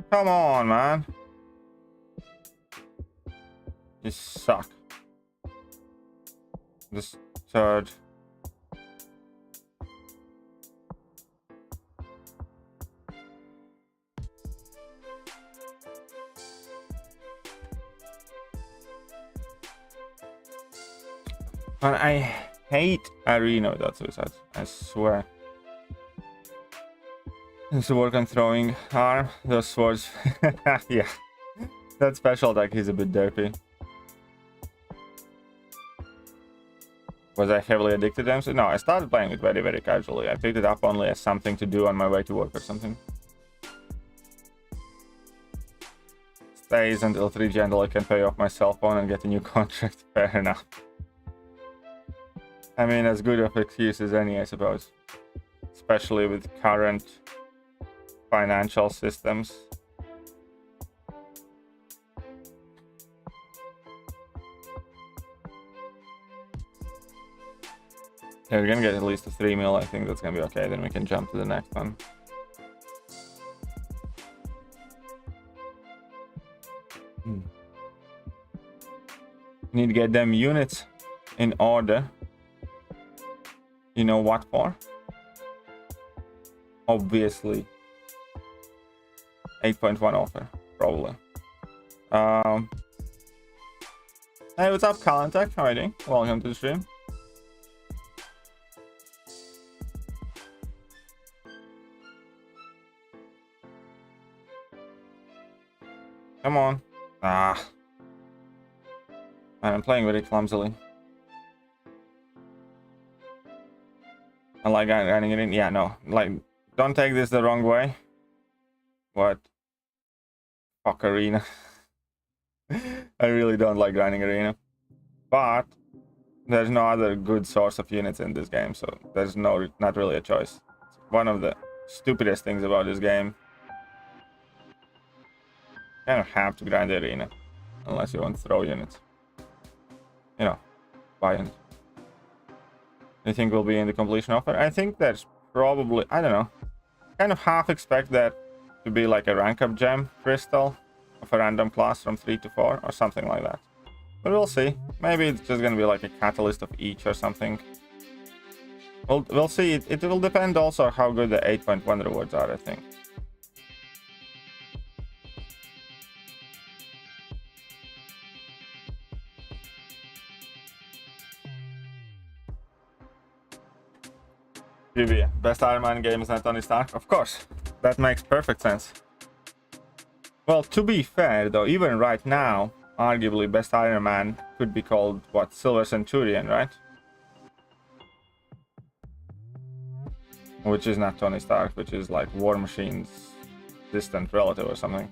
Come on, man. You suck. This third. But I hate arena without suicides, I swear. It's to work on throwing arm, those swords. Yeah, that special attack is a bit derpy. Was I heavily addicted to them? No, I started playing it very, very casually. I picked it up only as something to do on my way to work or something. Stays until 3G until I can pay off my cell phone and get a new contract. Fair enough. I mean, as good of excuse as any, I suppose. Especially with current financial systems. Yeah, we're gonna get at least a 3 mil. I think that's gonna be okay. Then we can jump to the next one. Need to get them units in order. You know what for? Obviously 8.1 offer, probably. Hey, what's up, Kalantech? How are you doing? Welcome to the stream. Come on. Ah. I'm playing very clumsily. I like running it in. Yeah, no. Like, don't take this the wrong way. What? Fuck arena. I really don't like grinding arena. But there's no other good source of units in this game, so there's not really a choice. It's one of the stupidest things about this game. You kind of have to grind the arena. Unless you want to throw units. You know, buy units. You think will be in the completion offer? I think there's probably, I don't know, kind of half expect that to be like a rank up gem crystal of a random class from 3 to 4 or something like that. But we'll see. Maybe it's just gonna be like a catalyst of each or something. We'll see. It will depend also how good the 8.1 rewards are, I think. GV, best Iron Man game is not Tony Stark? Of course. That makes perfect sense. Well, to be fair though, even right now, arguably best Iron Man could be called, what, Silver Centurion, right? Which is not Tony Stark, which is like War Machine's distant relative or something.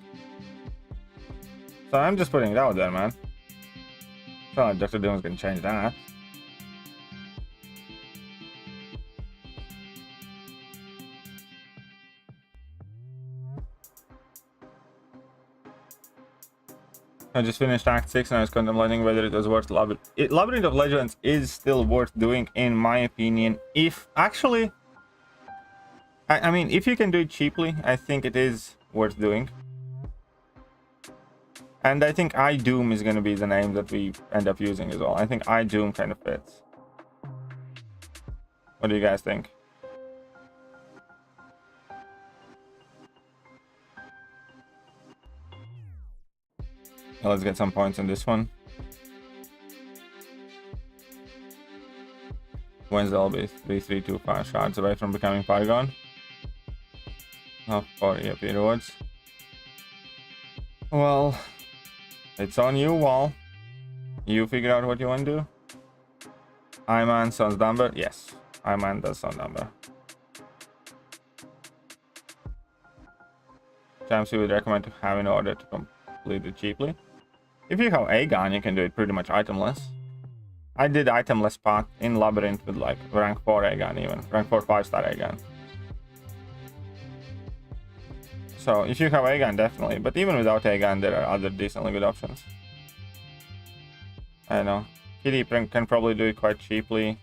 So I'm just putting it out there, man. It's not like Dr. Doom's gonna change that. I just finished Act 6 and I was contemplating whether it was worth Labyrinth of Legends is still worth doing, in my opinion. If actually, I mean, if you can do it cheaply, I think it is worth doing. And I think iDoom is going to be the name that we end up using as well. I think iDoom kind of fits. What do you guys think? Let's get some points on this one. Wednesday will be 3-3-2-5 shards away from becoming Paragon. Oh, 40 EP rewards. Well, it's on you, Wall. You figure out what you want to do. Iman sounds number. Yes, Iman does sound number. Times you would recommend to have in order to complete it cheaply. If you have Aegon, you can do it pretty much itemless. I did itemless path in Labyrinth with like rank 4 Aegon, even rank 4 5-star Aegon. So if you have Aegon, definitely. But even without Aegon, there are other decently good options. I don't know. Kitty can probably do it quite cheaply.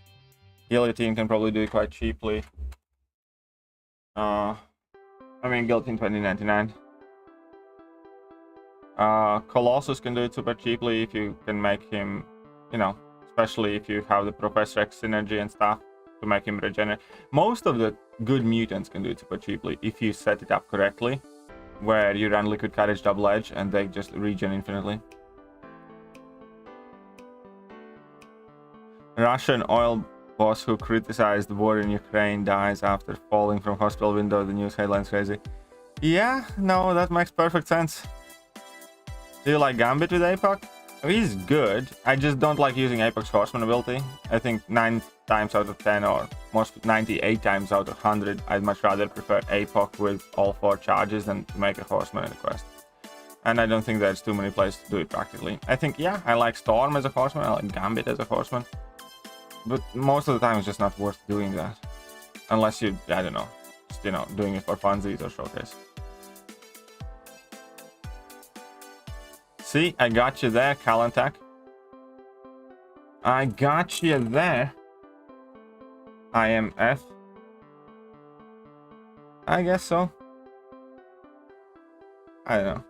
Guillotine can probably do it quite cheaply. I mean, Guillotine 2099. Colossus can do it super cheaply if you can make him, you know, especially if you have the Professor X synergy and stuff to make him regenerate. Most of the good mutants can do it super cheaply if you set it up correctly, where you run Liquid Courage double edge and they just regen infinitely. Russian oil boss who criticized the war in Ukraine dies after falling from hospital window. The news headline's crazy. Yeah, no, that makes perfect sense. Do you like Gambit with APOC? He's good. I just don't like using APOC's Horseman ability. I think 9 times out of 10 or most 98 times out of 100, I'd much rather prefer APOC with all 4 charges than to make a Horseman in a quest. And I don't think there's too many places to do it practically. I think, yeah, I like Storm as a Horseman, I like Gambit as a Horseman. But most of the time it's just not worth doing that. Unless you, I don't know, just, you know, doing it for funsies or showcase. See, I got you there, Kalantak. I got you there. IMF. I guess so. I don't know.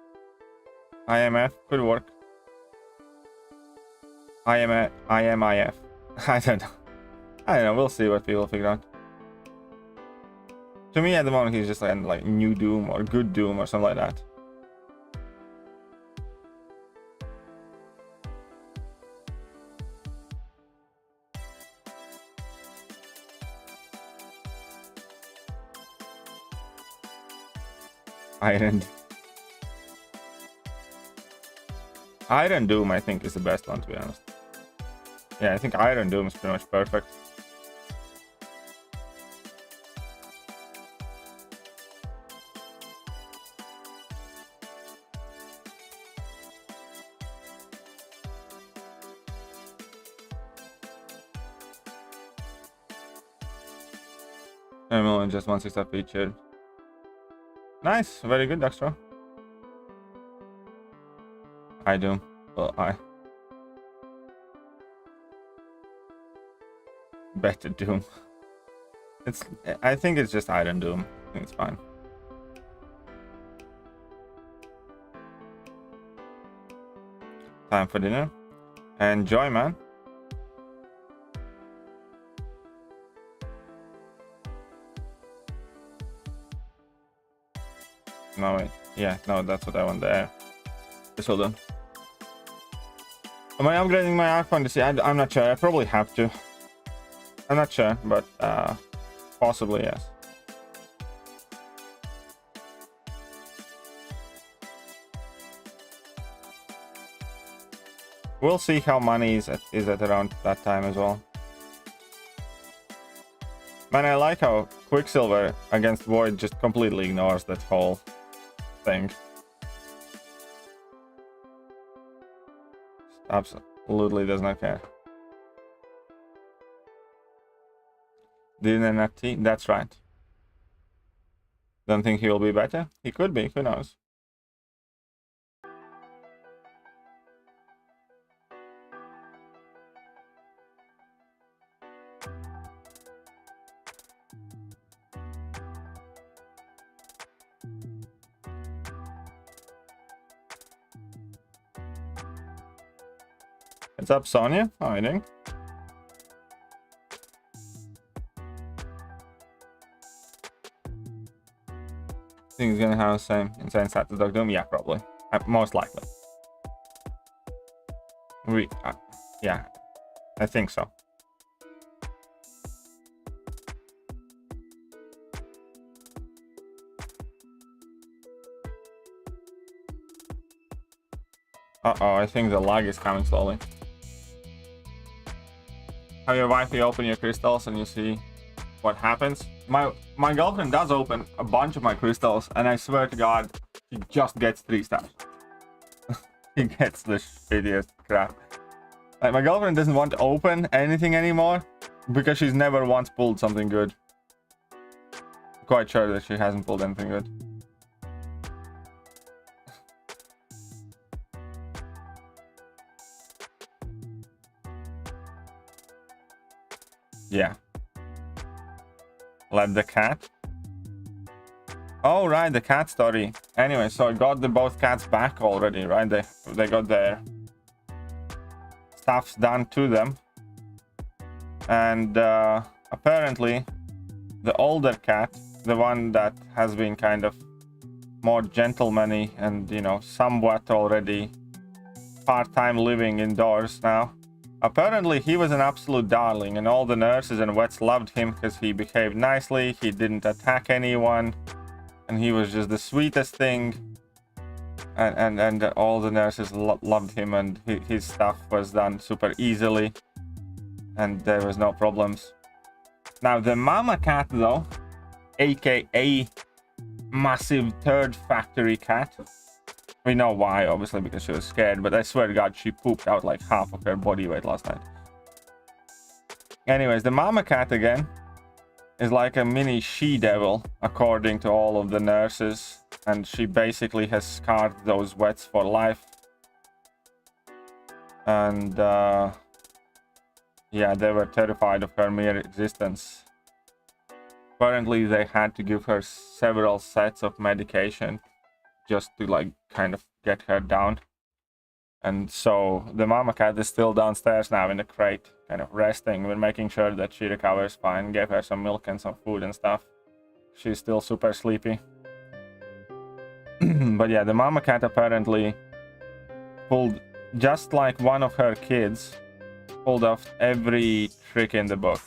IMF could work. IMIF. I don't know. I don't know. We'll see what people figure out. To me, at the moment, he's just like New Doom or Good Doom or something like that. Iron Doom, I think, is the best one, to be honest. Yeah, I think Iron Doom is pretty much perfect. I'm just 1/6 featured. Nice, very good, Dextro. I do. Well, Better Doom. I think it's just Iron Doom. I think it's fine. Time for dinner. Enjoy, man. No, wait. Yeah, no, that's what I want there. Just hold on. Am I upgrading my iPhone to see? I'm not sure. I probably have to. I'm not sure, but possibly yes. We'll see how money is at around that time as well. Man, I like how Quicksilver against Void just completely ignores that whole thing. Absolutely does not care. Didn't NFT? That's right. Don't think he will be better? He could be, who knows? What's up, Sonia? How are you doing? Think he's gonna have the same insane stat as Dog Doom? Yeah, probably. Most likely. Yeah, I think so. Uh-oh, I think the lag is coming slowly. Have your wifey open your crystals and you see what happens. My girlfriend does open a bunch of my crystals, and I swear to God, she just gets 3 stars. He gets the shittiest crap. Like, my girlfriend doesn't want to open anything anymore because she's never once pulled something good. I'm quite sure that she hasn't pulled anything good. Yeah. Let the cat. Oh, right, the cat story. Anyway, so I got both cats back already, right? They got their stuffs done to them. And apparently, the older cat, the one that has been kind of more gentleman-y and, you know, somewhat already part-time living indoors now. Apparently, he was an absolute darling, and all the nurses and vets loved him because he behaved nicely, he didn't attack anyone, and he was just the sweetest thing. And all the nurses loved him, and his stuff was done super easily, and there was no problems. Now, the mama cat, though, aka massive third factory cat. We know why, obviously, because she was scared, but I swear to God, she pooped out like half of her body weight last night. Anyways, the mama cat again is like a mini she-devil, according to all of the nurses, and she basically has scarred those vets for life. And yeah, they were terrified of her mere existence. Apparently, they had to give her several sets of medication just to, like, kind of get her down. And so the mama cat is still downstairs now in the crate, kind of resting. We're making sure that she recovers fine. Gave her some milk and some food and stuff. She's still super sleepy. But yeah, the mama cat apparently pulled, just like one of her kids, pulled off every trick in the book.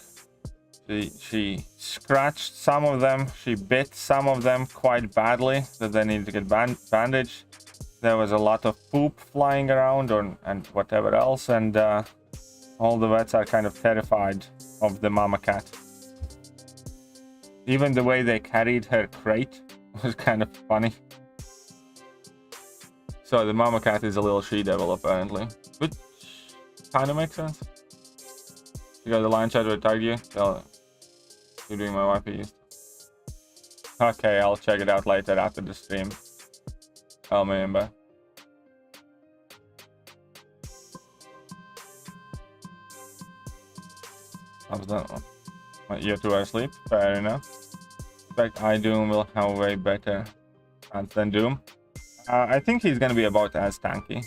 She scratched some of them, she bit some of them quite badly, that they needed to get bandaged. There was a lot of poop flying around and whatever else, and all the vets are kind of terrified of the mama cat. Even the way they carried her crate was kind of funny. So the mama cat is a little she-devil apparently, which kind of makes sense. You got the line chat with Thekiryu? You're doing my YP. Okay, I'll check it out later after the stream. I'll remember. How's that one? You two are asleep? Fair enough. In fact, Doom will have way better chance than Doom. I think he's gonna be about as tanky.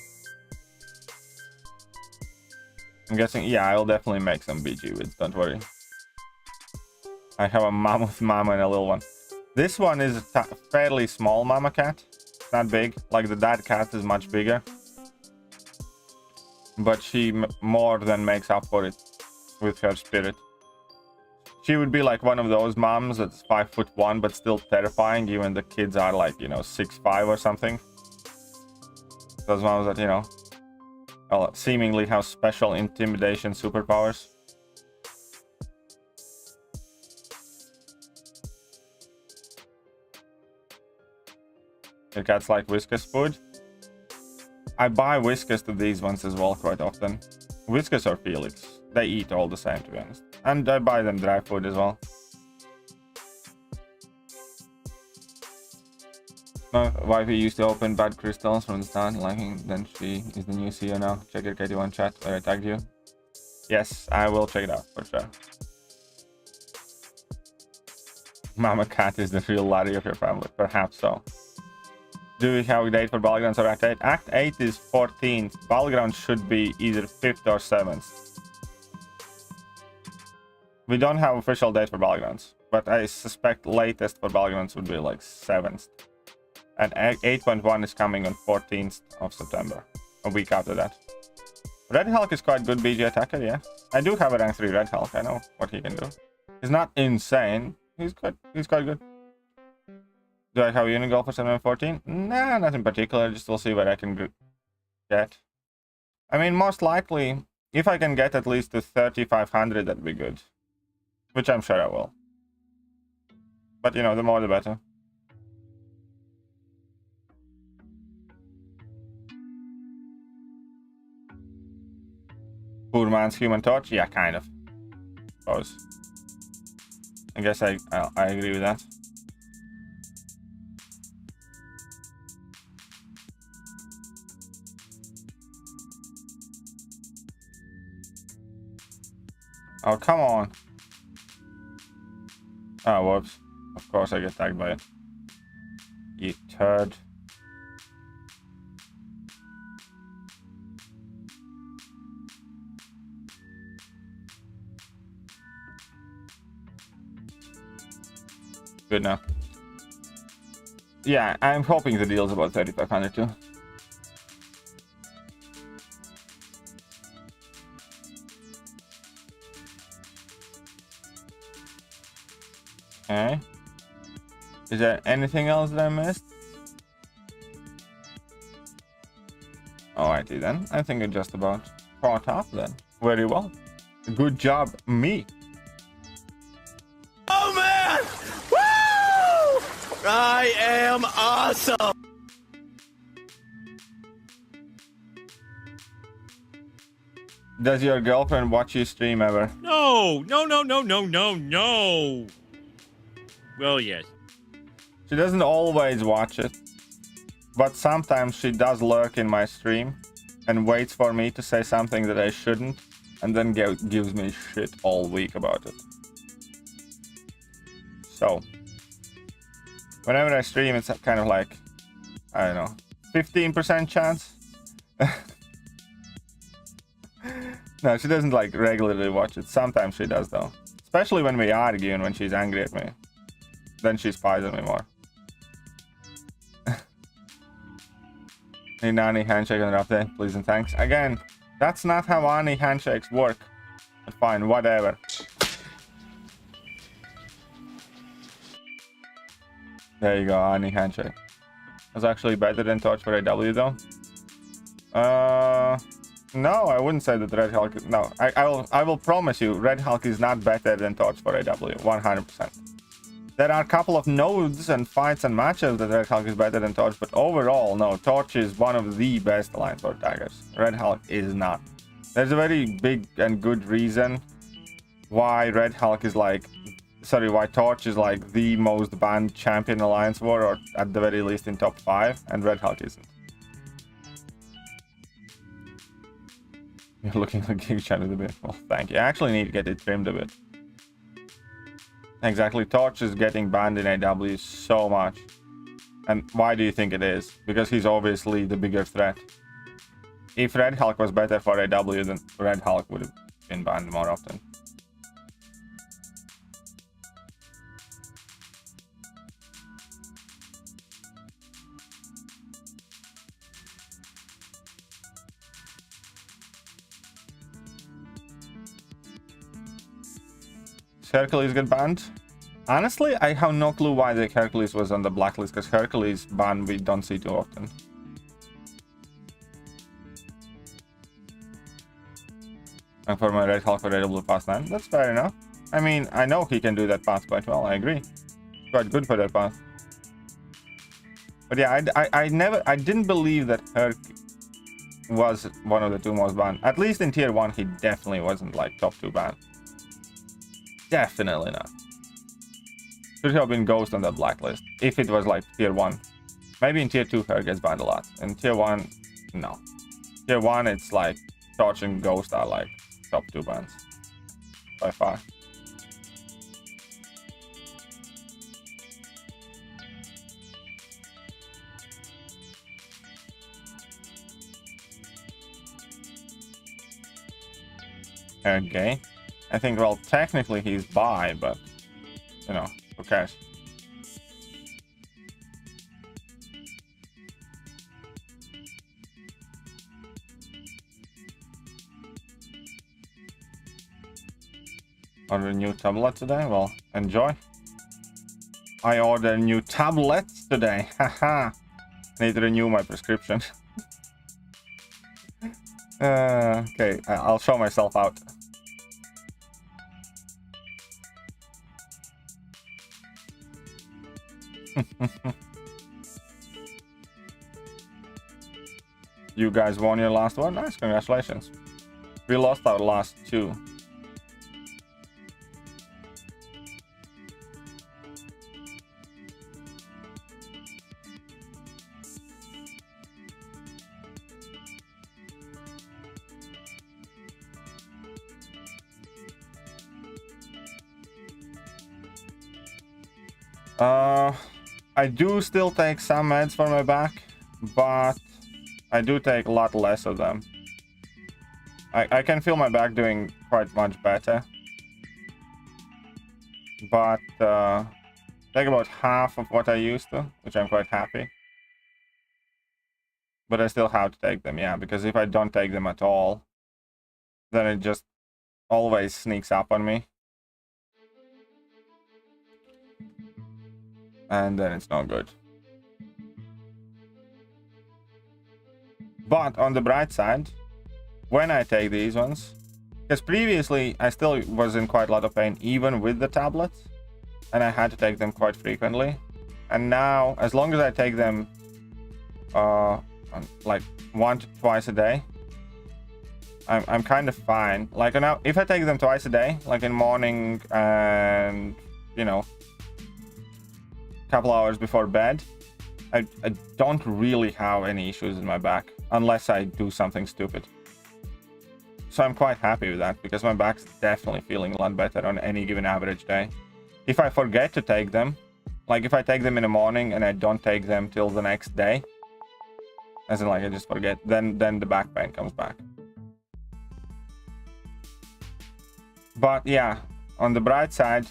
I'm guessing, yeah, I'll definitely make some BG vids, don't worry. I have a mammoth mama and a little one. This one is a fairly small mama cat. It's not big. Like the dad cat is much bigger. But she more than makes up for it with her spirit. She would be like one of those moms that's 5'1", but still terrifying, even the kids are like, you know, 6'5" or something. Those moms that, you know, well, seemingly have special intimidation superpowers. Your cats like Whiskas food. I buy Whiskas to these ones as well quite often. Whiskas or Felix. They eat all the same, to be honest. And I buy them dry food as well. My wife used to open bad crystals from the start, liking, then she is the new CEO now. Check your KT1 chat where I tagged you. Yes, I will check it out for sure. Mama Cat is the real laddie of your family. Perhaps so. Do we have a date for Battlegrounds or Act 8? Act 8 is 14th. Battlegrounds should be either 5th or 7th. We don't have official date for Battlegrounds, but I suspect latest for Battlegrounds would be like 7th. And 8.1 is coming on 14th of September, a week after that. Red Hulk is quite good BG attacker, yeah. I do have a rank 3 Red Hulk, I know what he can do. He's not insane, he's good, he's quite good. Do I have a unit goal for 714? Nah, not in particular, just we'll see what I can get. I mean, most likely, if I can get at least to 3,500, that'd be good. Which I'm sure I will. But, you know, the more the better. Poor man's Human Torch? Yeah, kind of. Suppose. I guess I agree with that. Oh, come on. Oh, whoops. Of course I get tagged by it. You turd. Good now. Yeah, I'm hoping the deal's about 3,500 too. Okay. Is there anything else that I missed? Alrighty then. I think I just about caught up then. Very well. Good job, me. Oh man! Woo! I am awesome! Does your girlfriend watch you stream ever? No, no, no, no, no, no, no. Well, yes. She doesn't always watch it, but sometimes she does lurk in my stream and waits for me to say something that I shouldn't, and then gives me shit all week about it. So, whenever I stream, it's kind of like, I don't know, 15% chance. No, she doesn't like regularly watch it. Sometimes she does though, especially when we argue and when she's angry at me. Then she spies on me more. Need Nani handshake on the update, please and thanks. Again, that's not how Ani handshakes work. But fine, whatever. There you go, Ani handshake. That's actually better than Torch for AW though. No, I wouldn't say that Red Hulk is, no, I will promise you, Red Hulk is not better than Torch for AW, 100%. There are a couple of nodes and fights and matches that Red Hulk is better than Torch, but overall, no, Torch is one of the best Alliance War taggers. Red Hulk is not. There's a very big and good reason why Red Hulk is like, sorry, why Torch is like the most banned champion in Alliance War, or at the very least in top 5, and Red Hulk isn't. You're looking like Gig Chat a bit. Well, thank you. I actually need to get it trimmed a bit. Exactly, Torch is getting banned in AW so much. And why do you think it is? Because he's obviously the bigger threat. if Red Hulk was better for AW, then Red Hulk would have been banned more often. Hercules get banned? Honestly, I have no clue why the Hercules was on the blacklist, because Hercules ban we don't see too often. And for my Red Hulk for AW pass 9, that's fair enough. I mean, I know he can do that path quite well, I agree. Quite good for that path. But yeah, I didn't believe that Herc was one of the 2 most banned. At least in tier 1, he definitely wasn't like top 2 banned. Definitely not. Should have been Ghost on that blacklist if it was like tier 1. Maybe in tier 2 Herc gets banned a lot. In tier 1, no. Tier 1 it's like Torch and Ghost are like top 2 bans by far. Okay. I think, well, technically he's bi, but, you know, who cares? Order a new tablet today? Well, enjoy. I ordered new tablets today. Haha. Need to renew my prescription. Okay, I'll show myself out. You guys won your last one? Nice, congratulations. We lost our last 2. I do still take some meds for my back, but I do take a lot less of them. I can feel my back doing quite much better, but take about half of what I used to, which I'm quite happy. But I still have to take them, yeah, because if I don't take them at all, then it just always sneaks up on me. And then it's not good. But on the bright side, when I take these ones, because previously I still was in quite a lot of pain even with the tablets, and I had to take them quite frequently. And now, as long as I take them like 1 to 2 a day, I'm kind of fine. Like now, if I take them twice a day, like in morning and, you know, couple hours before bed, I don't really have any issues in my back unless I do something stupid. So I'm quite happy with that, because my back's definitely feeling a lot better on any given average day. If I forget to take them, like if I take them in the morning and I don't take them till the next day, as in like I just forget, then the back pain comes back. But yeah, on the bright side,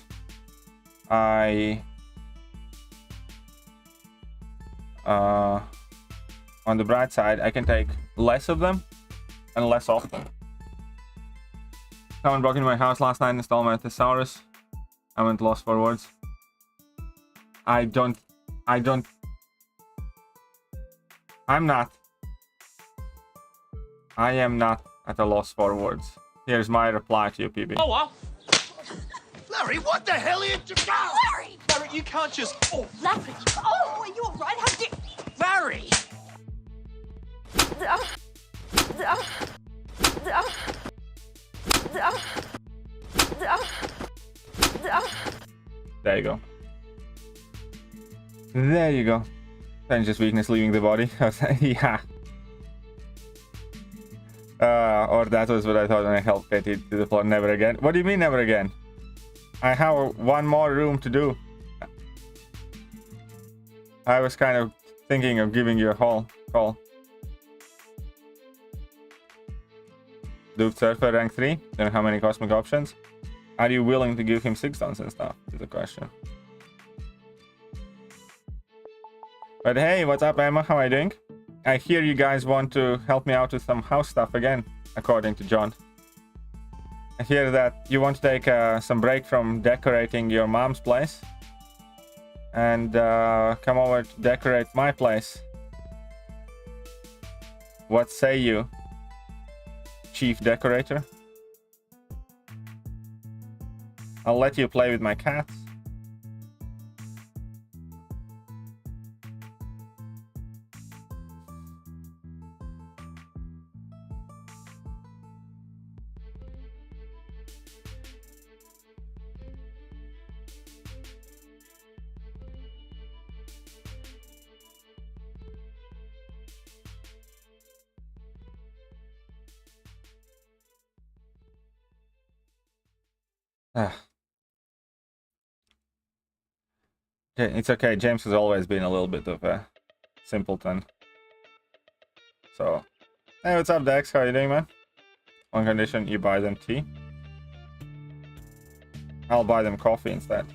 on the bright side, I can take less of them and less often. Someone broke into my house last night and installed my thesaurus. I went lost for words. I'm not. I am not at a loss for words. Here's my reply to you, PB. Oh, well. Larry, what the hell are you doing? Larry! Larry, you can't just... Oh, Larry! Oh, are you alright? How did... Larry! There you go. There you go. Just weakness leaving the body. Yeah. Or that was what I thought when I held Petty to the floor. Never again. What do you mean never again? I have 1 more room to do. I was kind of thinking of giving you a call. Duke Surfer rank 3. Don't know how many cosmic options. Are you willing to give him 6 stones and stuff? Is the question. But hey, what's up, Emma? How are you doing? I hear you guys want to help me out with some house stuff again, according to John. I hear that you want to take some break from decorating your mom's place and come over to decorate my place. What say you, Chief Decorator? I'll let you play with my cats. Okay, it's okay. James has always been a little bit of a simpleton. So, hey, what's up, Dex? How are you doing, man? On condition you buy them tea. I'll buy them coffee instead.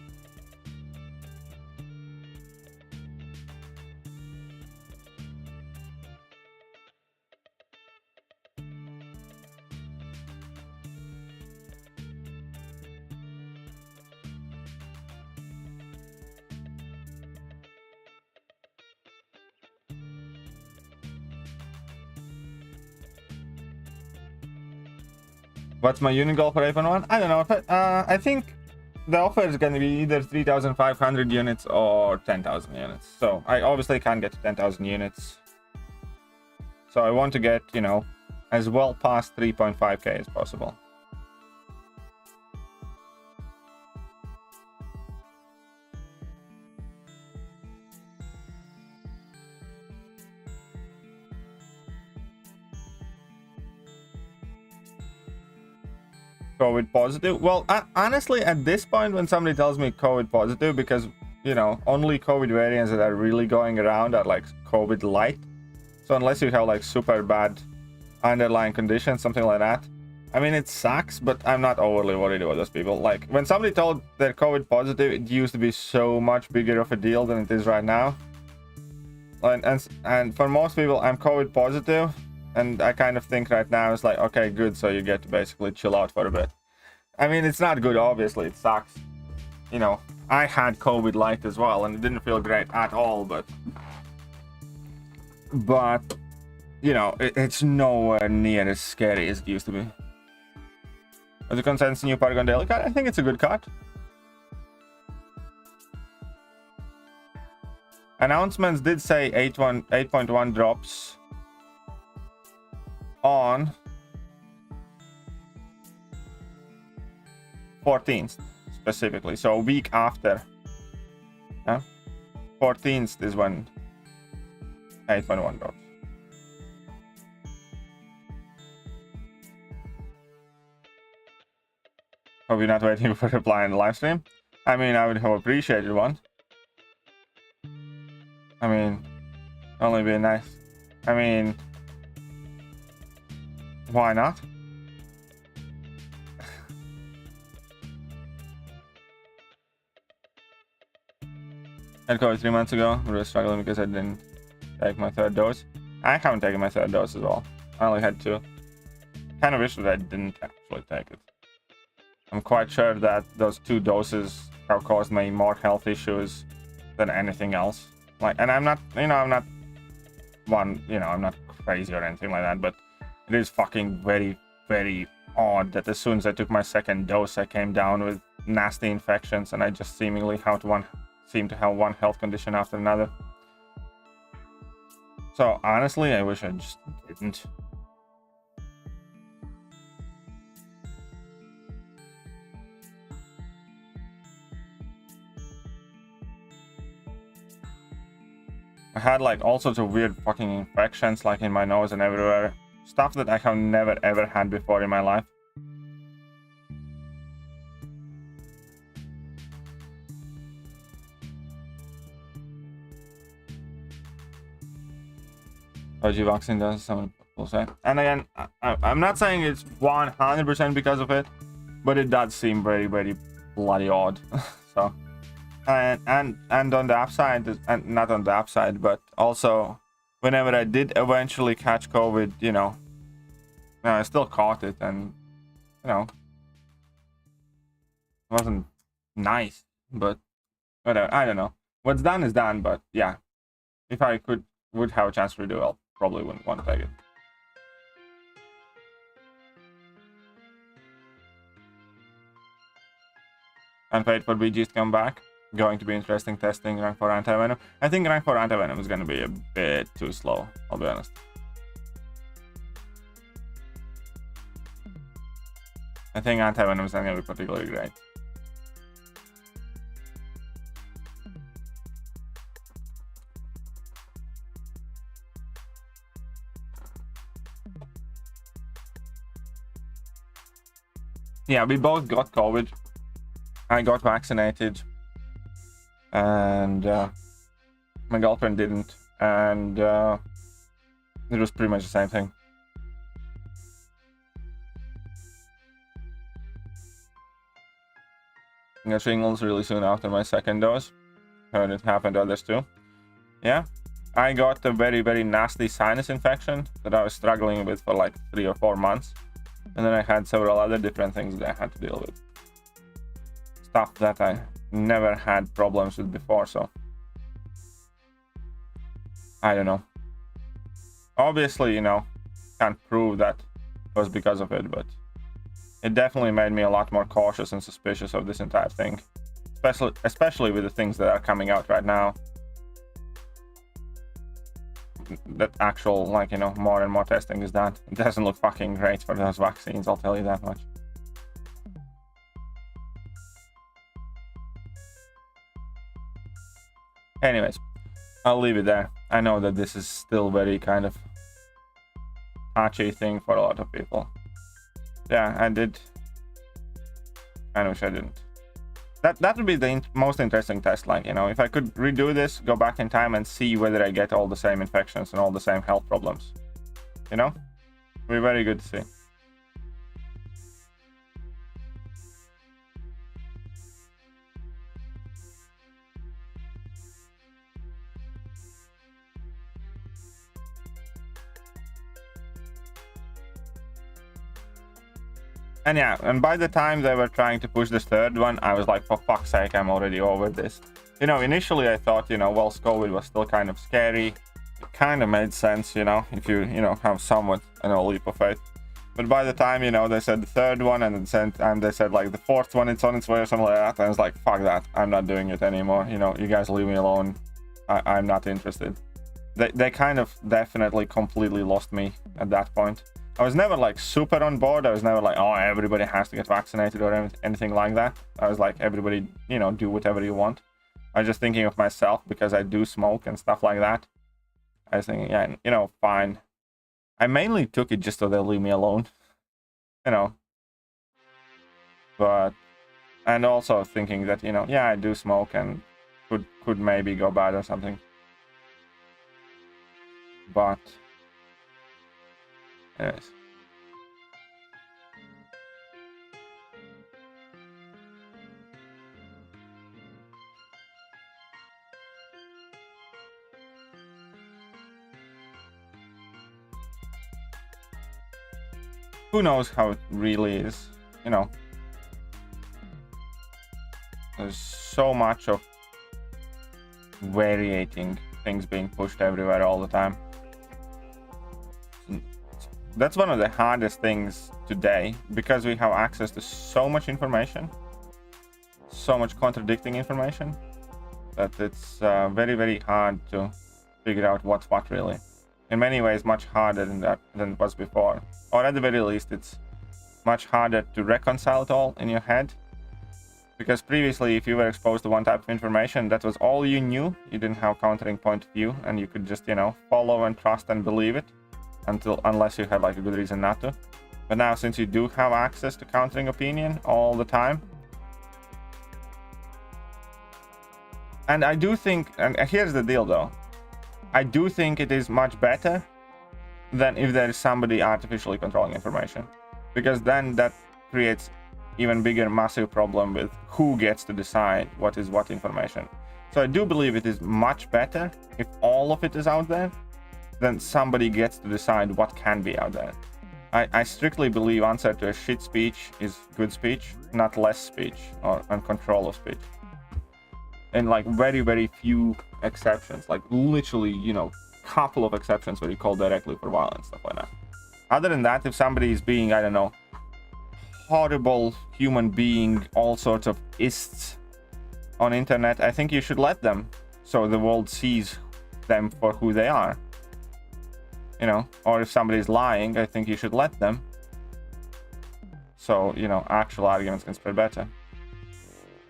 What's my unit goal for Apex 1? I don't know. But, I think the offer is going to be either 3,500 units or 10,000 units. So I obviously can't get to 10,000 units. So I want to get, you know, as well past 3.5k as possible. COVID positive? Well, honestly, at this point, when somebody tells me COVID positive, because, you know, only COVID variants that are really going around are like COVID light. So unless you have like super bad underlying conditions, something like that, I mean, it sucks, but I'm not overly worried about those people. Like, when somebody told they're COVID positive, it used to be so much bigger of a deal than it is right now. And for most people, I'm COVID positive. And I kind of think right now it's like, okay, good, so you get to basically chill out for a bit. I mean, it's not good, obviously, it sucks. You know, I had COVID light as well, and it didn't feel great at all, but you know, it's nowhere near as scary as it used to be. As a consensus, new Paragon daily card, I think it's a good card. Announcements did say 8.1 drops on 14th specifically, so a week after. 14th is when 8.1 drops. Hope you're not waiting for a reply in the live stream. I mean, I would have appreciated one. I mean, only be nice. I mean, why not? I had COVID 3 months ago. I was struggling because I didn't take my 3rd dose. I haven't taken my 3rd dose as well. I only had 2. Kind of wish that I didn't actually take it. I'm quite sure that those 2 doses have caused me more health issues than anything else. Like, and I'm not, you know, I'm not crazy or anything like that, but it is fucking very, very odd that as soon as I took my 2nd dose, I came down with nasty infections, and I just seemingly seem to have one health condition after another. So honestly, I wish I just didn't. I had like all sorts of weird fucking infections like in my nose and everywhere. Stuff that I have never ever had before in my life. OG vaccine does, some people say. And again, I'm not saying it's 100% because of it, but it does seem very, very bloody odd. So, and on the upside, and not on the upside, but also whenever I did eventually catch COVID, you know, I still caught it, and you know, it wasn't nice, but whatever. I don't know. What's done is done, but yeah, if I would have a chance to redo, I probably wouldn't want to take it. And wait for BGs to come back. Going to be interesting testing rank 4 anti-venom. I think rank 4 anti-venom is going to be a bit too slow, I'll be honest. I think anti-venom is not going to be particularly great. Yeah, we both got COVID. I got vaccinated, and my girlfriend didn't, and it was pretty much the same thing. I got shingles really soon after my second dose. Heard it happened to others too. Yeah, I got a very, very nasty sinus infection that I was struggling with for like 3 or 4 months. And then I had several other different things that I had to deal with. Stuff that I never had problems with before, so I don't know. Obviously, you know, can't prove that it was because of it, but it definitely made me a lot more cautious and suspicious of this entire thing. Especially with the things that are coming out right now. That actual, like, you know, more and more testing is done. It doesn't look fucking great for those vaccines, I'll tell you that much. Anyways, I'll leave it there. I know that this is still very kind of touchy thing for a lot of people. Yeah, I did. I wish I didn't. That would be the most interesting test, like, you know, if I could redo this, go back in time and see whether I get all the same infections and all the same health problems. You know? It would be very good to see. And yeah, and by the time they were trying to push this third one, I was like, for fuck's sake, I'm already over this. You know, initially I thought, you know, well, COVID was still kind of scary. It kind of made sense, you know, if you know, have somewhat a leap of faith. But by the time, you know, they said the third one, and at the same time they said like the fourth one, it's on its way or something like that, I was like, fuck that, I'm not doing it anymore. You know, you guys leave me alone. I'm not interested. They kind of definitely completely lost me at that point. I was never like super on board. I was never like, oh, everybody has to get vaccinated or anything like that. I was like, everybody, you know, do whatever you want. I was just thinking of myself because I do smoke and stuff like that. I was thinking, yeah, you know, fine. I mainly took it just so they'll leave me alone, you know. But, and also thinking that, you know, yeah, I do smoke and could maybe go bad or something. But anyways. Who knows how it really is, you know. There's so much of varying things being pushed everywhere all the time. That's one of the hardest things today, because we have access to so much information, so much contradicting information, that it's very, very hard to figure out what's what really. In many ways, much harder than it was before. Or at the very least, it's much harder to reconcile it all in your head. Because previously, if you were exposed to one type of information, that was all you knew. You didn't have countering point of view, and you could just, you know, follow and trust and believe it. Unless you had like a good reason not to. But now, since you do have access to countering opinion all the time, and I do think, and here's the deal though, I do think it is much better than if there is somebody artificially controlling information, because then that creates even bigger massive problem with who gets to decide what is what information. So I do believe it is much better if all of it is out there than somebody gets to decide what can be out there. I strictly believe answer to a shit speech is good speech, not less speech or control of speech. And like very few exceptions, like literally, you know, couple of exceptions where you call directly for violence, stuff like that. Other than that, if somebody is being, I don't know, horrible human being, all sorts of ists on internet, I think you should let them so the world sees them for who they are. You know, or if somebody is lying, I think you should let them so, you know, actual arguments can spread better.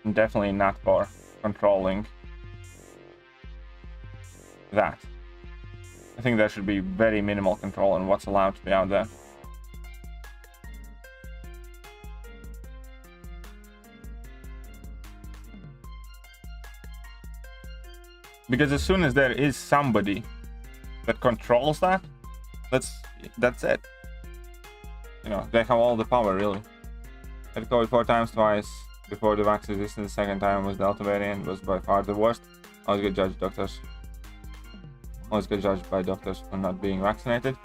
And definitely not for controlling that. I think there should be very minimal control on what's allowed to be out there. Because as soon as there is somebody that controls that, that's it. You know, they have all the power, really. I had COVID 4 times, twice before the vaccine existed. The second time was Delta variant, was by far the worst. Always get judged doctors. Always get judged by doctors for not being vaccinated.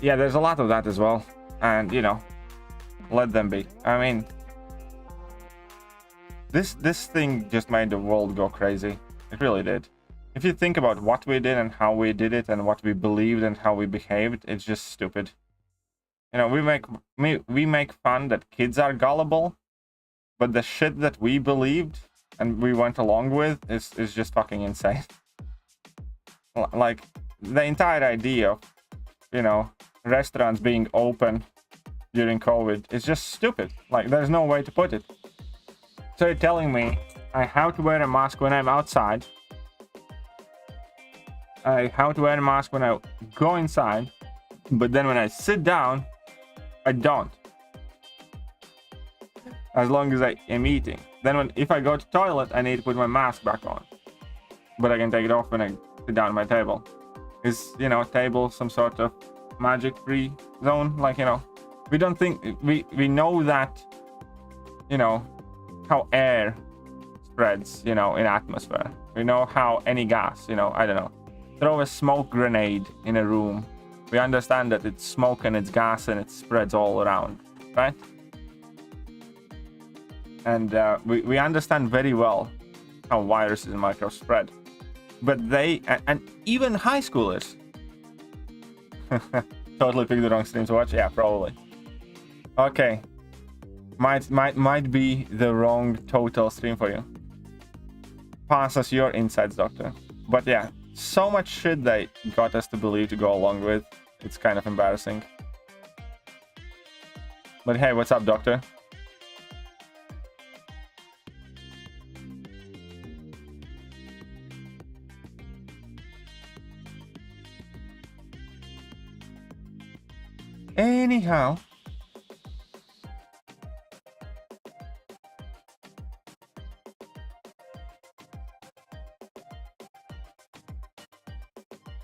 Yeah, there's a lot of that as well. And, you know, let them be. I mean, this thing just made the world go crazy. It really did. If you think about what we did and how we did it and what we believed and how we behaved, it's just stupid. You know, we make fun that kids are gullible, but the shit that we believed and we went along with is just fucking insane. Like, the entire idea of, you know, restaurants being open during COVID is just stupid. Like, there's no way to put it. So you're telling me I have to wear a mask when I'm outside, I have to wear a mask when I go inside, but then when I sit down, I don't. As long as I am eating. Then if I go to the toilet, I need to put my mask back on. But I can take it off when I sit down at my table. Is, you know, table some sort of magic-free zone? Like, you know, we don't think... We know that, you know, how air spreads, you know, in atmosphere. We know how any gas, you know, I don't know. Throw a smoke grenade in a room. We understand that it's smoke and it's gas and it spreads all around, right? And we understand very well how viruses and microbes spread. But they, and even high schoolers, totally picked the wrong stream to watch. Yeah, probably. Okay, might be the wrong total stream for you. Pass us your insights, doctor. But yeah, so much shit they got us to believe to go along with. It's kind of embarrassing. But hey, what's up, doctor? Anyhow,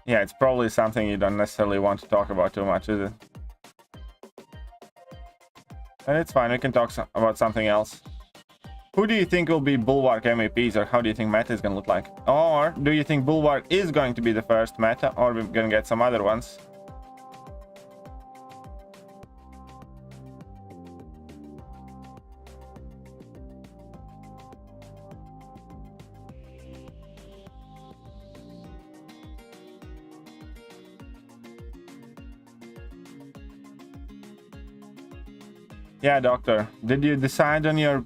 yeah, it's probably something you don't necessarily want to talk about too much, is it? And it's fine, we can talk about something else. Who do you think will be Bulwark MVPs, or how do you think meta is going to look like? Or do you think Bulwark is going to be the first meta, or we're going to get some other ones? Yeah, doctor. Did you decide on your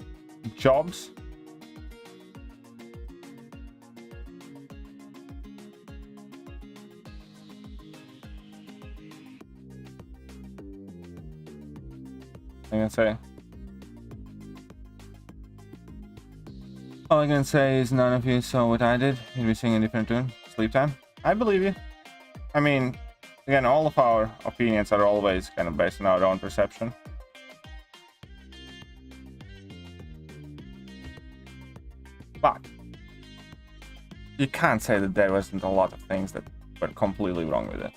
jobs? I can say. All I can say is none of you saw what I did. You'd be singing a different tune. Sleep time. I believe you. I mean, again, all of our opinions are always kind of based on our own perception. But you can't say that there wasn't a lot of things that were completely wrong with it.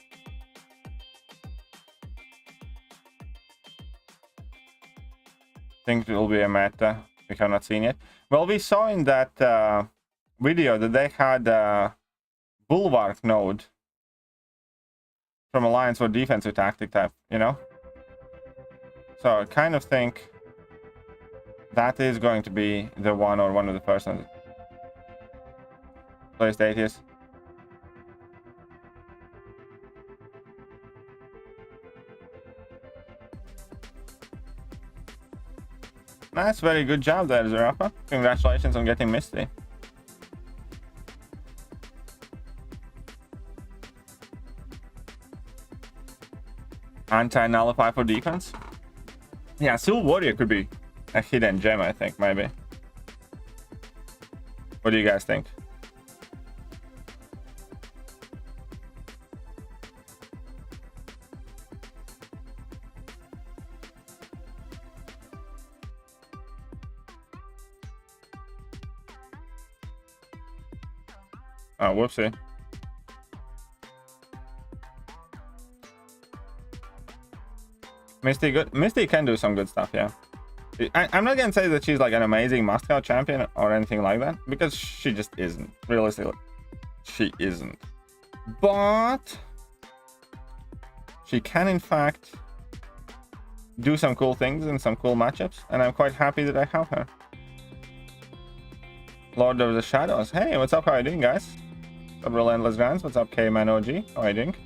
think it will be a meta we have not seen yet. Well, we saw in that video that they had a Bulwark node from Alliance for defensive tactic type, you know? So I kind of think that is going to be the one or one of the first ones. Place Datius. Nice, very good job there, Zerafa. Congratulations on getting Misty. Anti-nullify for defense. Yeah, Soul Warrior could be a hidden gem, I think, maybe. What do you guys think? Oh, whoopsie. Misty good. Misty can do some good stuff, yeah. I'm not gonna say that she's like an amazing must-have champion or anything like that, because she just isn't. Realistically, she isn't. But she can, in fact, do some cool things in some cool matchups, and I'm quite happy that I have her. Lord of the Shadows. Hey, what's up? How are you doing, guys? What's up, Relentless Grants? What's up, K-Man OG? How are you doing?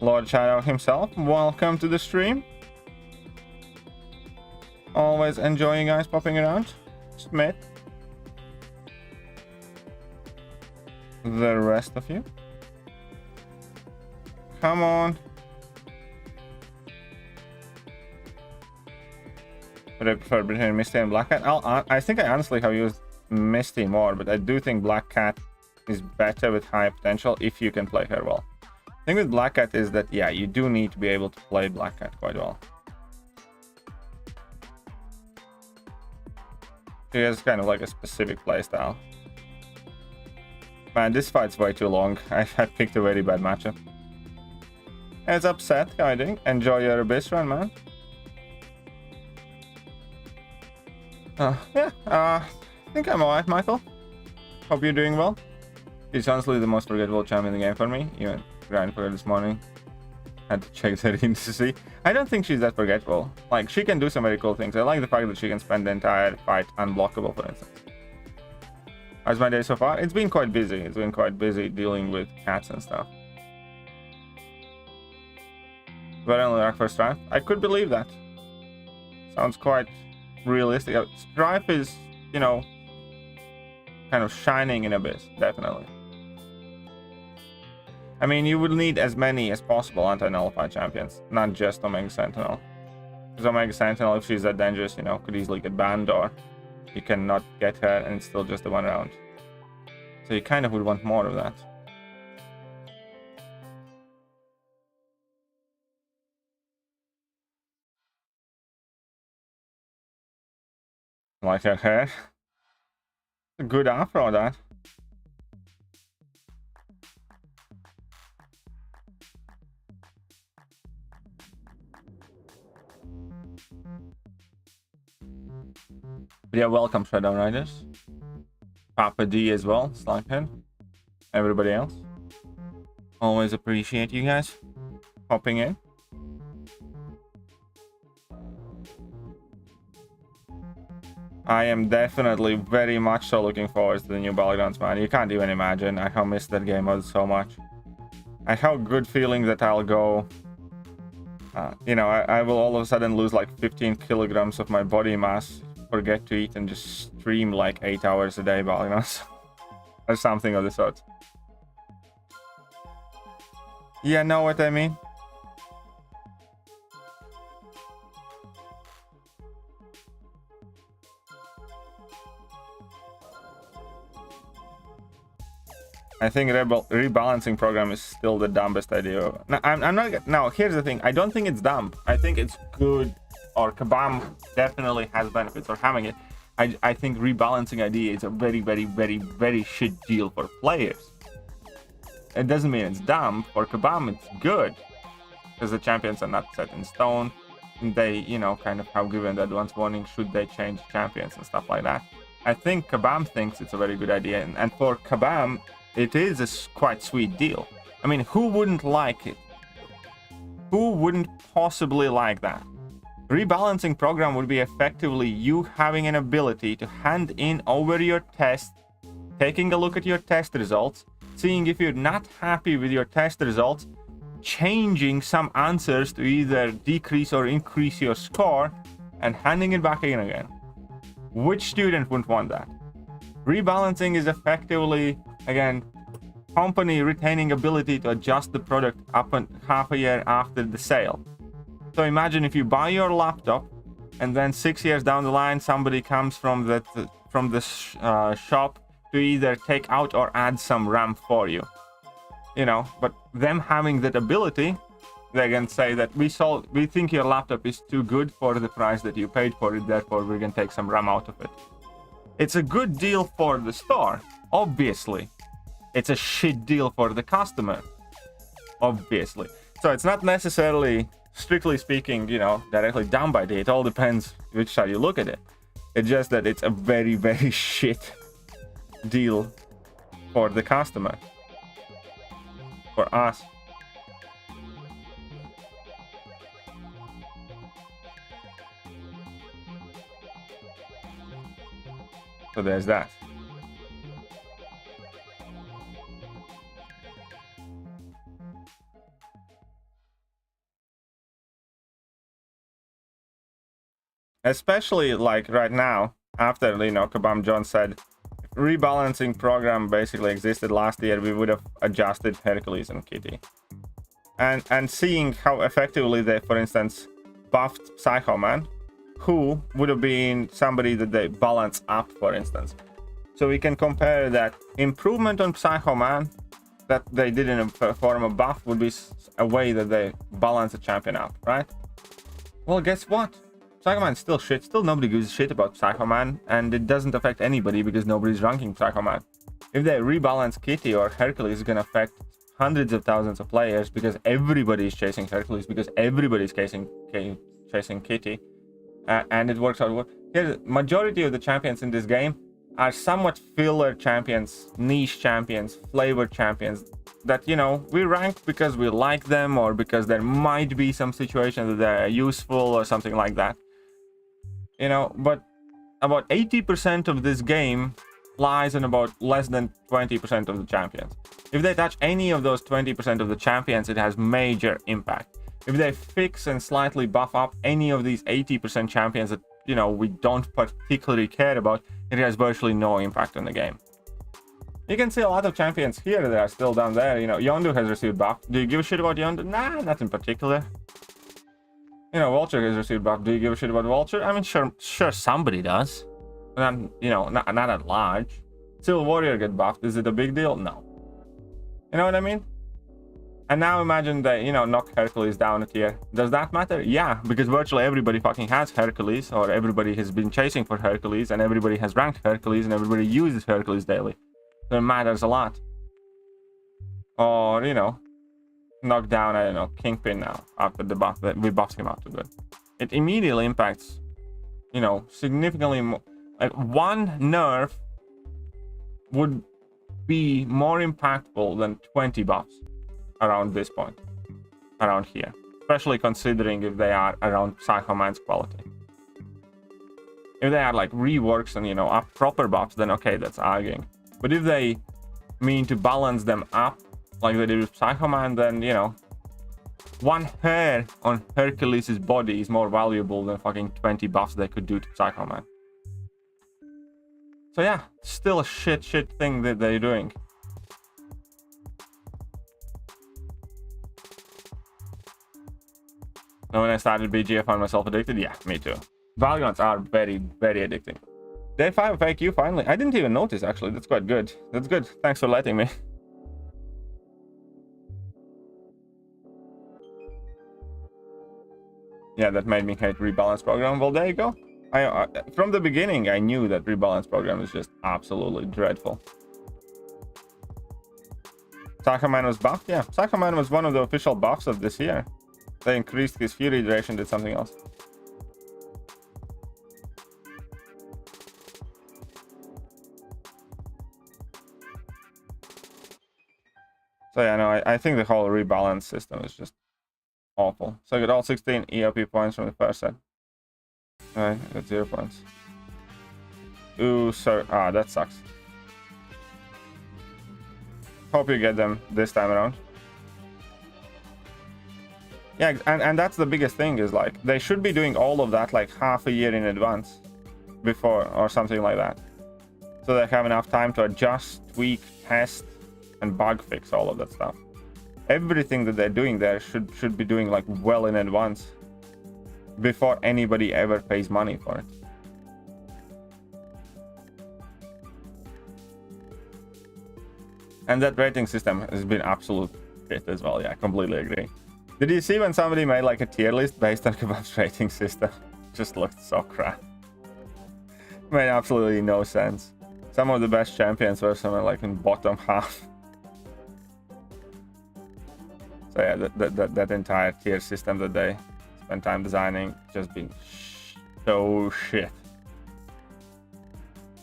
Lord Shadow himself, welcome to the stream. Always enjoying guys popping around. Smith. The rest of you. Come on. But I prefer between Misty and Black Cat. I think I honestly have used Misty more, but I do think Black Cat is better with high potential if you can play her well. The thing with Black Cat is that, yeah, you do need to be able to play Black Cat quite well. She has kind of like a specific playstyle. Man, this fight's way too long. I picked a very bad matchup. It's upset, how are you doing? Enjoy your Abyss run, man. Yeah, I think I'm alright, Michael. Hope you're doing well. She's honestly the most forgettable champion in the game for me. Even grind for her this morning. Had to check the arena to see. I don't think she's that forgettable. Like, she can do some very cool things. I like the fact that she can spend the entire fight unblockable, for instance. How's my day so far? It's been quite busy. It's been quite busy dealing with cats and stuff. But only like for Strife? I could believe that. Sounds quite realistic. Strife is, you know, kind of shining in Abyss, definitely. I mean, you would need as many as possible anti-nullify champions, not just Omega Sentinel. Because Omega Sentinel, if she's that dangerous, you know, could easily get banned, or you cannot get her and it's still just the one round. So you kind of would want more of that. Like her hair. A good afro, that. But yeah, welcome Shadow Riders. Papa D as well, Slackhead. Everybody else. Always appreciate you guys hopping in. I am definitely very much so looking forward to the new Battlegrounds, man. You can't even imagine. I have missed that game mode so much. I have a good feeling that I'll go... you know, I will all of a sudden lose like 15 kilograms of my body mass, forget to eat, and just stream like 8 hours a day Battlegrounds. Or something of the sort. Yeah, know what I mean? I think rebalancing program is still the dumbest idea. Now, I'm not. Now, here's the thing. I don't think it's dumb. I think it's good, or Kabam definitely has benefits for having it. I think rebalancing idea is a very, very, very, very shit deal for players. It doesn't mean it's dumb. For Kabam, it's good, because the champions are not set in stone. they, you know, kind of have given the advance warning should they change champions and stuff like that. I think Kabam thinks it's a very good idea, and for Kabam, it is a quite sweet deal. I mean, who wouldn't like it? Who wouldn't possibly like that? Rebalancing program would be effectively you having an ability to hand in over your test, taking a look at your test results, seeing if you're not happy with your test results, changing some answers to either decrease or increase your score, and handing it back in again. Which student wouldn't want that? Rebalancing is effectively, again, company retaining ability to adjust the product up and half a year after the sale. So imagine if you buy your laptop and then 6 years down the line somebody comes from the shop to either take out or add some RAM for you. You know, but them having that ability, they can say that we think your laptop is too good for the price that you paid for it, therefore we're gonna take some RAM out of it. It's a good deal for the store, obviously. It's a shit deal for the customer, obviously. So it's not necessarily, strictly speaking, you know, directly down by day. It all depends which side you look at it. It's just that it's a very, very shit deal for the customer. For us. So there's that. Especially like right now, after, you know, Kabam John said, rebalancing program basically existed last year, we would have adjusted Hercules and Kitty. And seeing how effectively they, for instance, buffed Psycho Man, who would have been somebody that they balance up, for instance. So we can compare that improvement on Psycho Man that they did in a form of buff would be a way that they balance the champion up, right? Well, guess what? Psycho Man's still shit. Still nobody gives a shit about Psycho Man, and it doesn't affect anybody because nobody's ranking Psycho Man. If they rebalance Kitty or Hercules, it's gonna affect hundreds of thousands of players because everybody's chasing Hercules, because everybody's chasing Kitty. And it works out. Here's majority of the champions in this game are somewhat filler champions, niche champions, flavor champions that, you know, we rank because we like them or because there might be some situation that they're useful or something like that. You know, but about 80% of this game lies in about less than 20% of the champions. If they touch any of those 20% of the champions, it has major impact. If they fix and slightly buff up any of these 80% champions that, you know, we don't particularly care about, it has virtually no impact on the game. You can see a lot of champions here that are still down there. You know, Yondu has received buff. Do you give a shit about Yondu? Nah, not in particular. You know, Vulture has received buff. Do you give a shit about Vulture? I mean, sure somebody does. Not, you know, not at large. Still Warrior get buffed. Is it a big deal? No. You know what I mean? And now imagine they, you know, knock Hercules down a tier. Does that matter? Yeah, because virtually everybody fucking has Hercules, or everybody has been chasing for Hercules, and everybody has ranked Hercules, and everybody uses Hercules daily. So it matters a lot. Or, you know, knock down, I don't know, Kingpin now, after the buff, that we buffed him up too good. It immediately impacts, you know, significantly more. Like, one nerf would be more impactful than 20 buffs around this point, around here, especially considering if they are around Psycho Man's quality. If they are like reworks and, you know, up proper buffs, then okay, that's arguing. But if they mean to balance them up like they did with Psycho Man, then, you know, one hair on Hercules' body is more valuable than fucking 20 buffs they could do to Psycho Man. So yeah, still a shit thing that they're doing. And when I started BG, I found myself addicted. Yeah, me too. Battlegrounds are very, very addicting. Day 5 of AQ, finally. I didn't even notice, actually. That's quite good. That's good. Thanks for letting me. Yeah, that made me hate rebalance program. Well, there you go. From the beginning, I knew that rebalance program is just absolutely dreadful. Psycho Man was buffed? Yeah, Psycho Man was one of the official buffs of this year. They increased his Fury duration, did something else. So yeah, no, I think the whole rebalance system is just awful. So I got all 16 EOP points from the first set. Alright, I got 0 points. Ooh, so that sucks. Hope you get them this time around. Yeah, and that's the biggest thing is like they should be doing all of that like half a year in advance before or something like that. So they have enough time to adjust, tweak, test, and bug fix all of that stuff. Everything that they're doing there should be doing like well in advance before anybody ever pays money for it. And that rating system has been absolute shit as well. Yeah, I completely agree. Did you see when somebody made like a tier list based on Kebab's rating system? Just looked so crap. Made absolutely no sense. Some of the best champions were somewhere like in bottom half. So yeah, that entire tier system that they spent time designing just been so shit.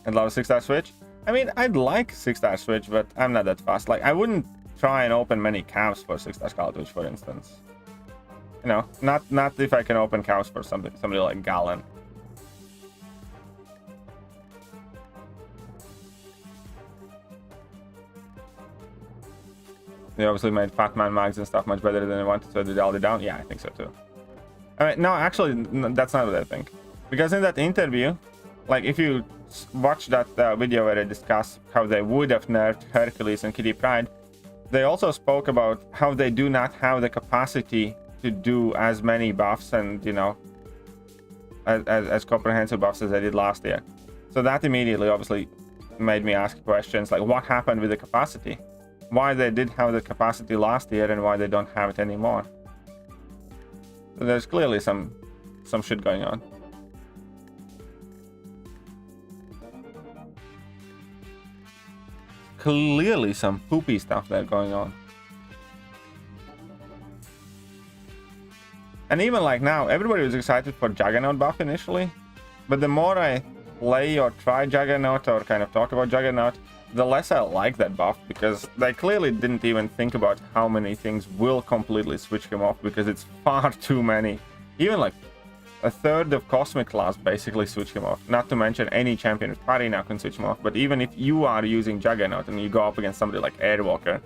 And love a 6-star switch. I mean, I'd like 6-star switch, but I'm not that fast. Like, I wouldn't try and open many cows for 6-star Scarlet Witch, for instance. You know, not if I can open cows for somebody like Galen. They obviously made Fat Man mags and stuff much better than they wanted, so did all the down? Yeah, I think so too. I mean, no, actually, that's not what I think. Because in that interview, like, if you watch that video where they discuss how they would have nerfed Hercules and Kitty Pryde, they also spoke about how they do not have the capacity to do as many buffs and, you know, as comprehensive buffs as they did last year. So that immediately, obviously, made me ask questions like, what happened with the capacity? Why they did have the capacity last year and why they don't have it anymore. So there's clearly some shit going on. Clearly some poopy stuff there going on. And even like now, everybody was excited for Juggernaut buff initially, but the more I play or try Juggernaut or kind of talk about Juggernaut, the less I like that buff, because they clearly didn't even think about how many things will completely switch him off, because it's far too many. Even like a third of Cosmic class basically switch him off. Not to mention any champion with party now can switch him off, but even if you are using Juggernaut and you go up against somebody like Airwalker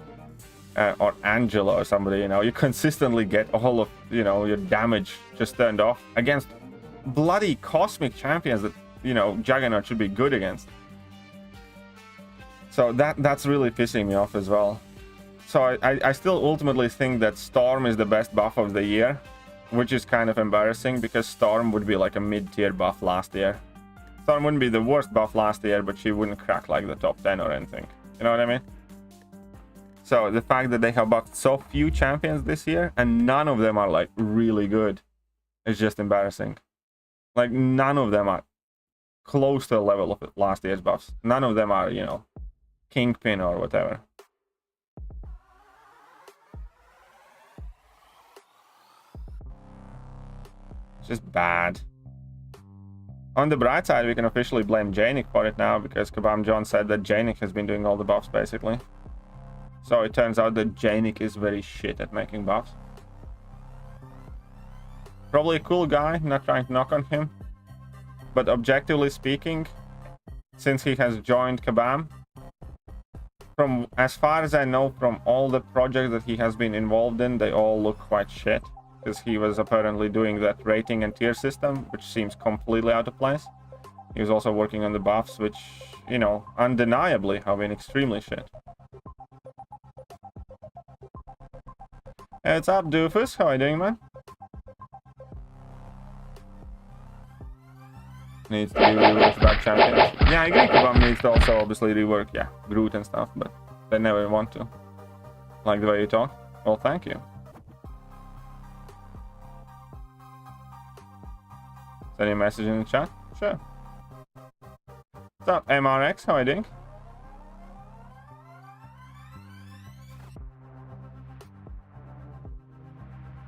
or Angela or somebody, you know, you consistently get all of, you know, your damage just turned off against bloody Cosmic champions that, you know, Juggernaut should be good against. So that's really pissing me off as well. So I still ultimately think that Storm is the best buff of the year, which is kind of embarrassing because Storm would be like a mid-tier buff last year. Storm wouldn't be the worst buff last year, but she wouldn't crack like the top 10 or anything. You know what I mean? So the fact that they have buffed so few champions this year and none of them are like really good is just embarrassing. Like none of them are close to the level of last year's buffs. None of them are, you know, Kingpin or whatever. It's just bad. On the bright side, we can officially blame Janik for it now, because Kabam John said that Janik has been doing all the buffs basically. So it turns out that Janik is very shit at making buffs. Probably a cool guy, not trying to knock on him. But objectively speaking, since he has joined Kabam, from as far as I know from all the projects that he has been involved in, they all look quite shit. Because he was apparently doing that rating and tier system, which seems completely out of place. He was also working on the buffs, which, you know, undeniably have been extremely shit. Hey, what's up, Doofus? How are you doing, man? Needs to rework back champions. Yeah, I agree. Kabam needs to also obviously rework, yeah, Groot and stuff, but they never want to. Like the way you talk? Well, thank you. Send you a message in the chat? Sure. What's up, MRX? How are you doing?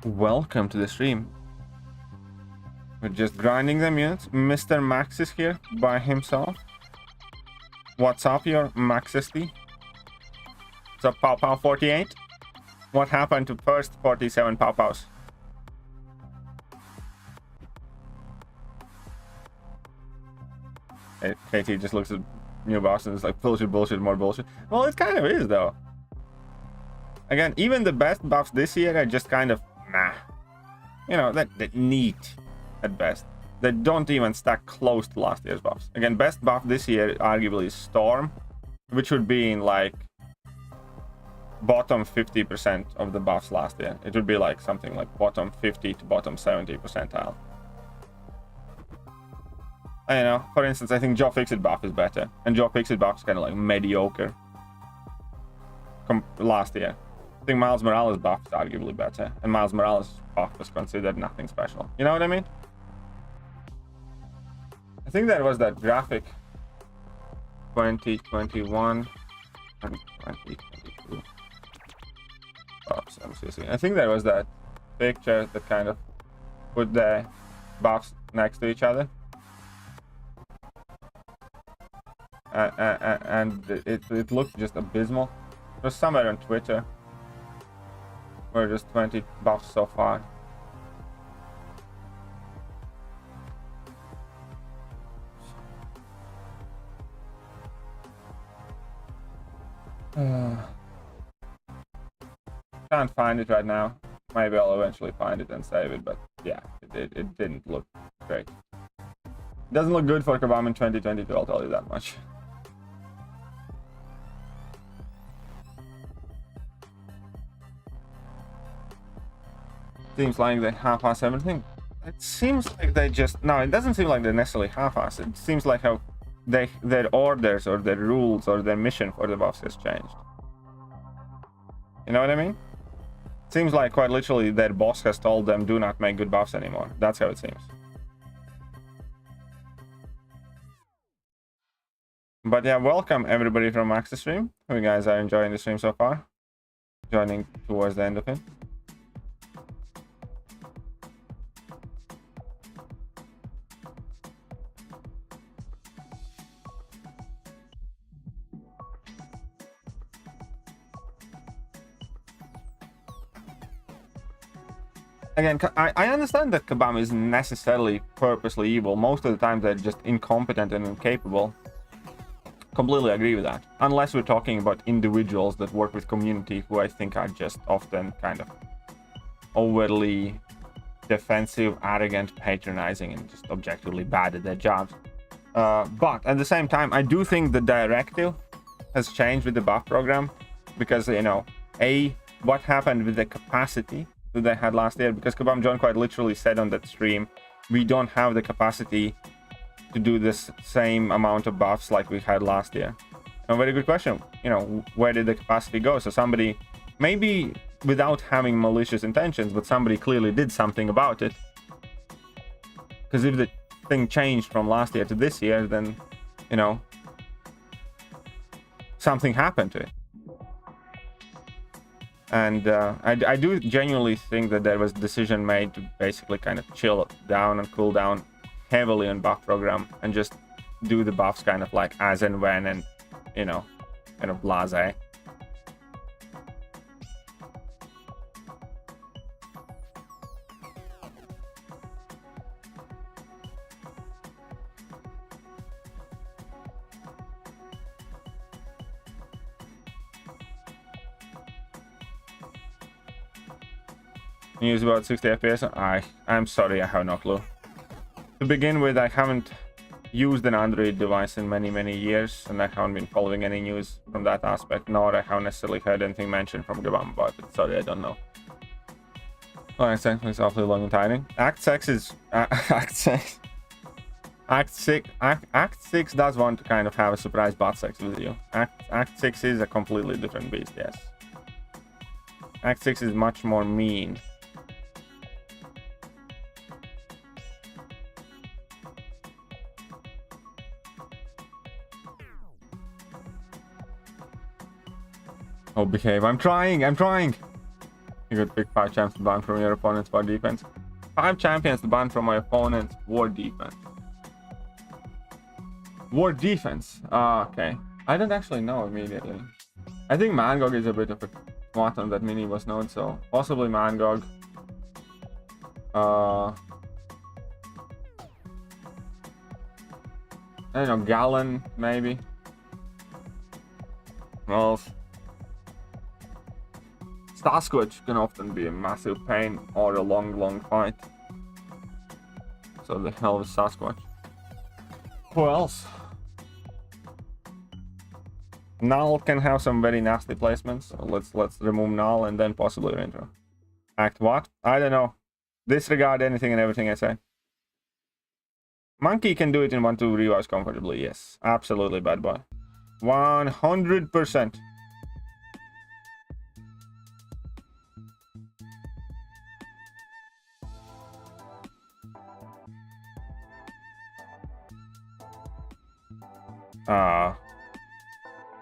Welcome to the stream. We're just grinding them units. Mr. Max is here by himself. What's up, your Max SD? What's up, Pow Pow 48? What happened to first 47 pop-outs? KT just looks at new buffs and it's like bullshit, bullshit, more bullshit. Well, it kind of is though. Again, even the best buffs this year are just kind of nah. You know, that neat at best. They don't even stack close to last year's buffs. Again, best buff this year arguably is Storm, which would be in like bottom 50% of the buffs last year. It would be like something like bottom 50 to bottom 70 percentile. I know, for instance, I think Joe Fixit buff is better, and Joe Fixit buff is kind of like mediocre last year. I think Miles Morales buff is arguably better, and Miles Morales buff was considered nothing special. You know what I mean? I think there was that graphic 2021 and 2022. Oops, MCOC. I think there was that picture that kind of put the buffs next to each other. And it looked just abysmal. It was somewhere on Twitter. We're just 20 buffs so far. Can't find it right now. Maybe I'll eventually find it and save it, but yeah, it didn't look great. It doesn't look good for Kabam in 2022, I'll tell you that much. Seems like they half-ass everything. It seems like they just... No, it doesn't seem like they necessarily half-ass. It seems like how their orders or their rules or their mission for the buffs has changed. You know what I mean? It seems like quite literally their boss has told them do not make good buffs anymore. That's how it seems. But yeah, welcome everybody from Max's stream. Hope you guys are enjoying the stream so far. Joining towards the end of it. Again, I understand that Kabam isn't necessarily purposely evil. Most of the time they're just incompetent and incapable. Completely agree with that. Unless we're talking about individuals that work with community who I think are just often kind of overly defensive, arrogant, patronizing, and just objectively bad at their jobs. But at the same time, I do think the directive has changed with the buff program. Because, you know, what happened with the capacity that they had last year, because Kabam John quite literally said on that stream, we don't have the capacity to do this same amount of buffs like we had last year. A very good question. You know, where did the capacity go? So somebody, maybe without having malicious intentions, but somebody clearly did something about it. Because if the thing changed from last year to this year, then, you know, something happened to it. And I do genuinely think that there was a decision made to basically kind of chill down and cool down heavily on buff program and just do the buffs kind of like as and when, and, you know, kind of blasé. News about 60 FPS. I'm sorry, I have no clue. To begin with, I haven't used an Android device in many years, and I haven't been following any news from that aspect, nor I haven't necessarily heard anything mentioned from Gabam about it. Sorry, I don't know. Alright, so it's awfully long and tiring. Act 6 is Act 6 does want to kind of have a surprise butt sex with you. Act 6 is a completely different beast, yes. Act 6 is much more mean. Oh, behave. I'm trying. You could pick 5 champs to ban from your opponent's war defense. 5 champions to ban from my opponent's war defense. War defense. Okay. I don't actually know immediately. I think MCOC is a bit of a what on that mini boss node, so possibly Mangog. I don't know, Gallon, maybe. Well, Sasquatch can often be a massive pain or a long fight. So the hell is Sasquatch? Who else? Null can have some very nasty placements, so let's remove Null and then possibly intro. Act what? I don't know. Disregard anything and everything I say. Monkey can do it in 1-2 revives comfortably, yes. Absolutely, bad boy. 100%.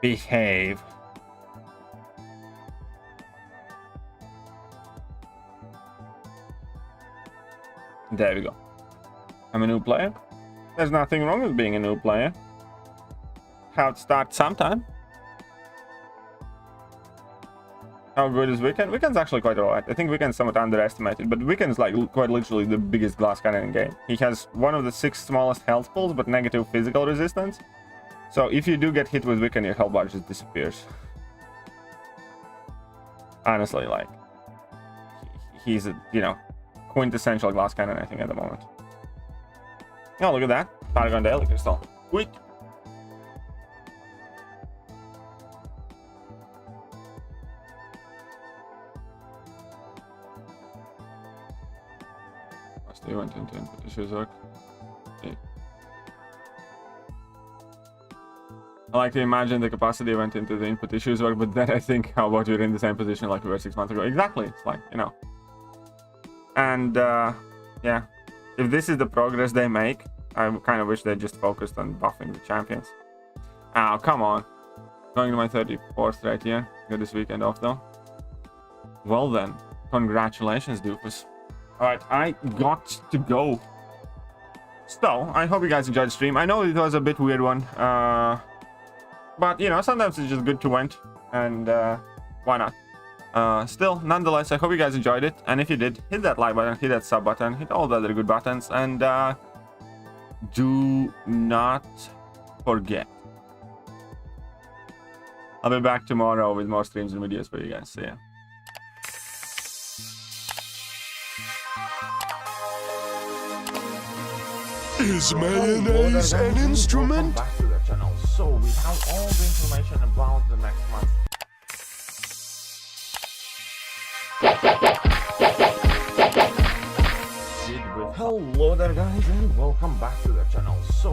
Behave. There we go. I'm a new player. There's nothing wrong with being a new player. Have to start sometime. How good is Weekend? Weekend's actually quite alright. I think Weekend's somewhat underestimated, but Weekend's like quite literally the biggest glass cannon in game. He has one of the 6 smallest health pools, but negative physical resistance. So if you do get hit with Weekend, your health bar just disappears. Honestly, like, he's a, you know, quintessential glass cannon, I think, at the moment. Oh, look at that. Paragon Daily Crystal. Sweet. They went into input issues work. Okay. I like to imagine the capacity went into the input issues work, but then I think, how about you're in the same position like we were 6 months ago? Exactly. It's like, you know. And yeah, if this is the progress they make, I kind of wish they just focused on buffing the champions. Oh, come on. Going to my 34th right here. Got this weekend off though. Well then, congratulations, doofus. Alright, I got to go. So, I hope you guys enjoyed the stream. I know it was a bit weird one. But, you know, sometimes it's just good to vent. And why not? Still, nonetheless, I hope you guys enjoyed it. And if you did, hit that like button, hit that sub button, hit all the other good buttons. And do not forget. I'll be back tomorrow with more streams and videos for you guys. See ya. Is mayonnaise an instrument? Back to the channel, so we have all the information about the next month. Hello there guys, and welcome back to the channel. So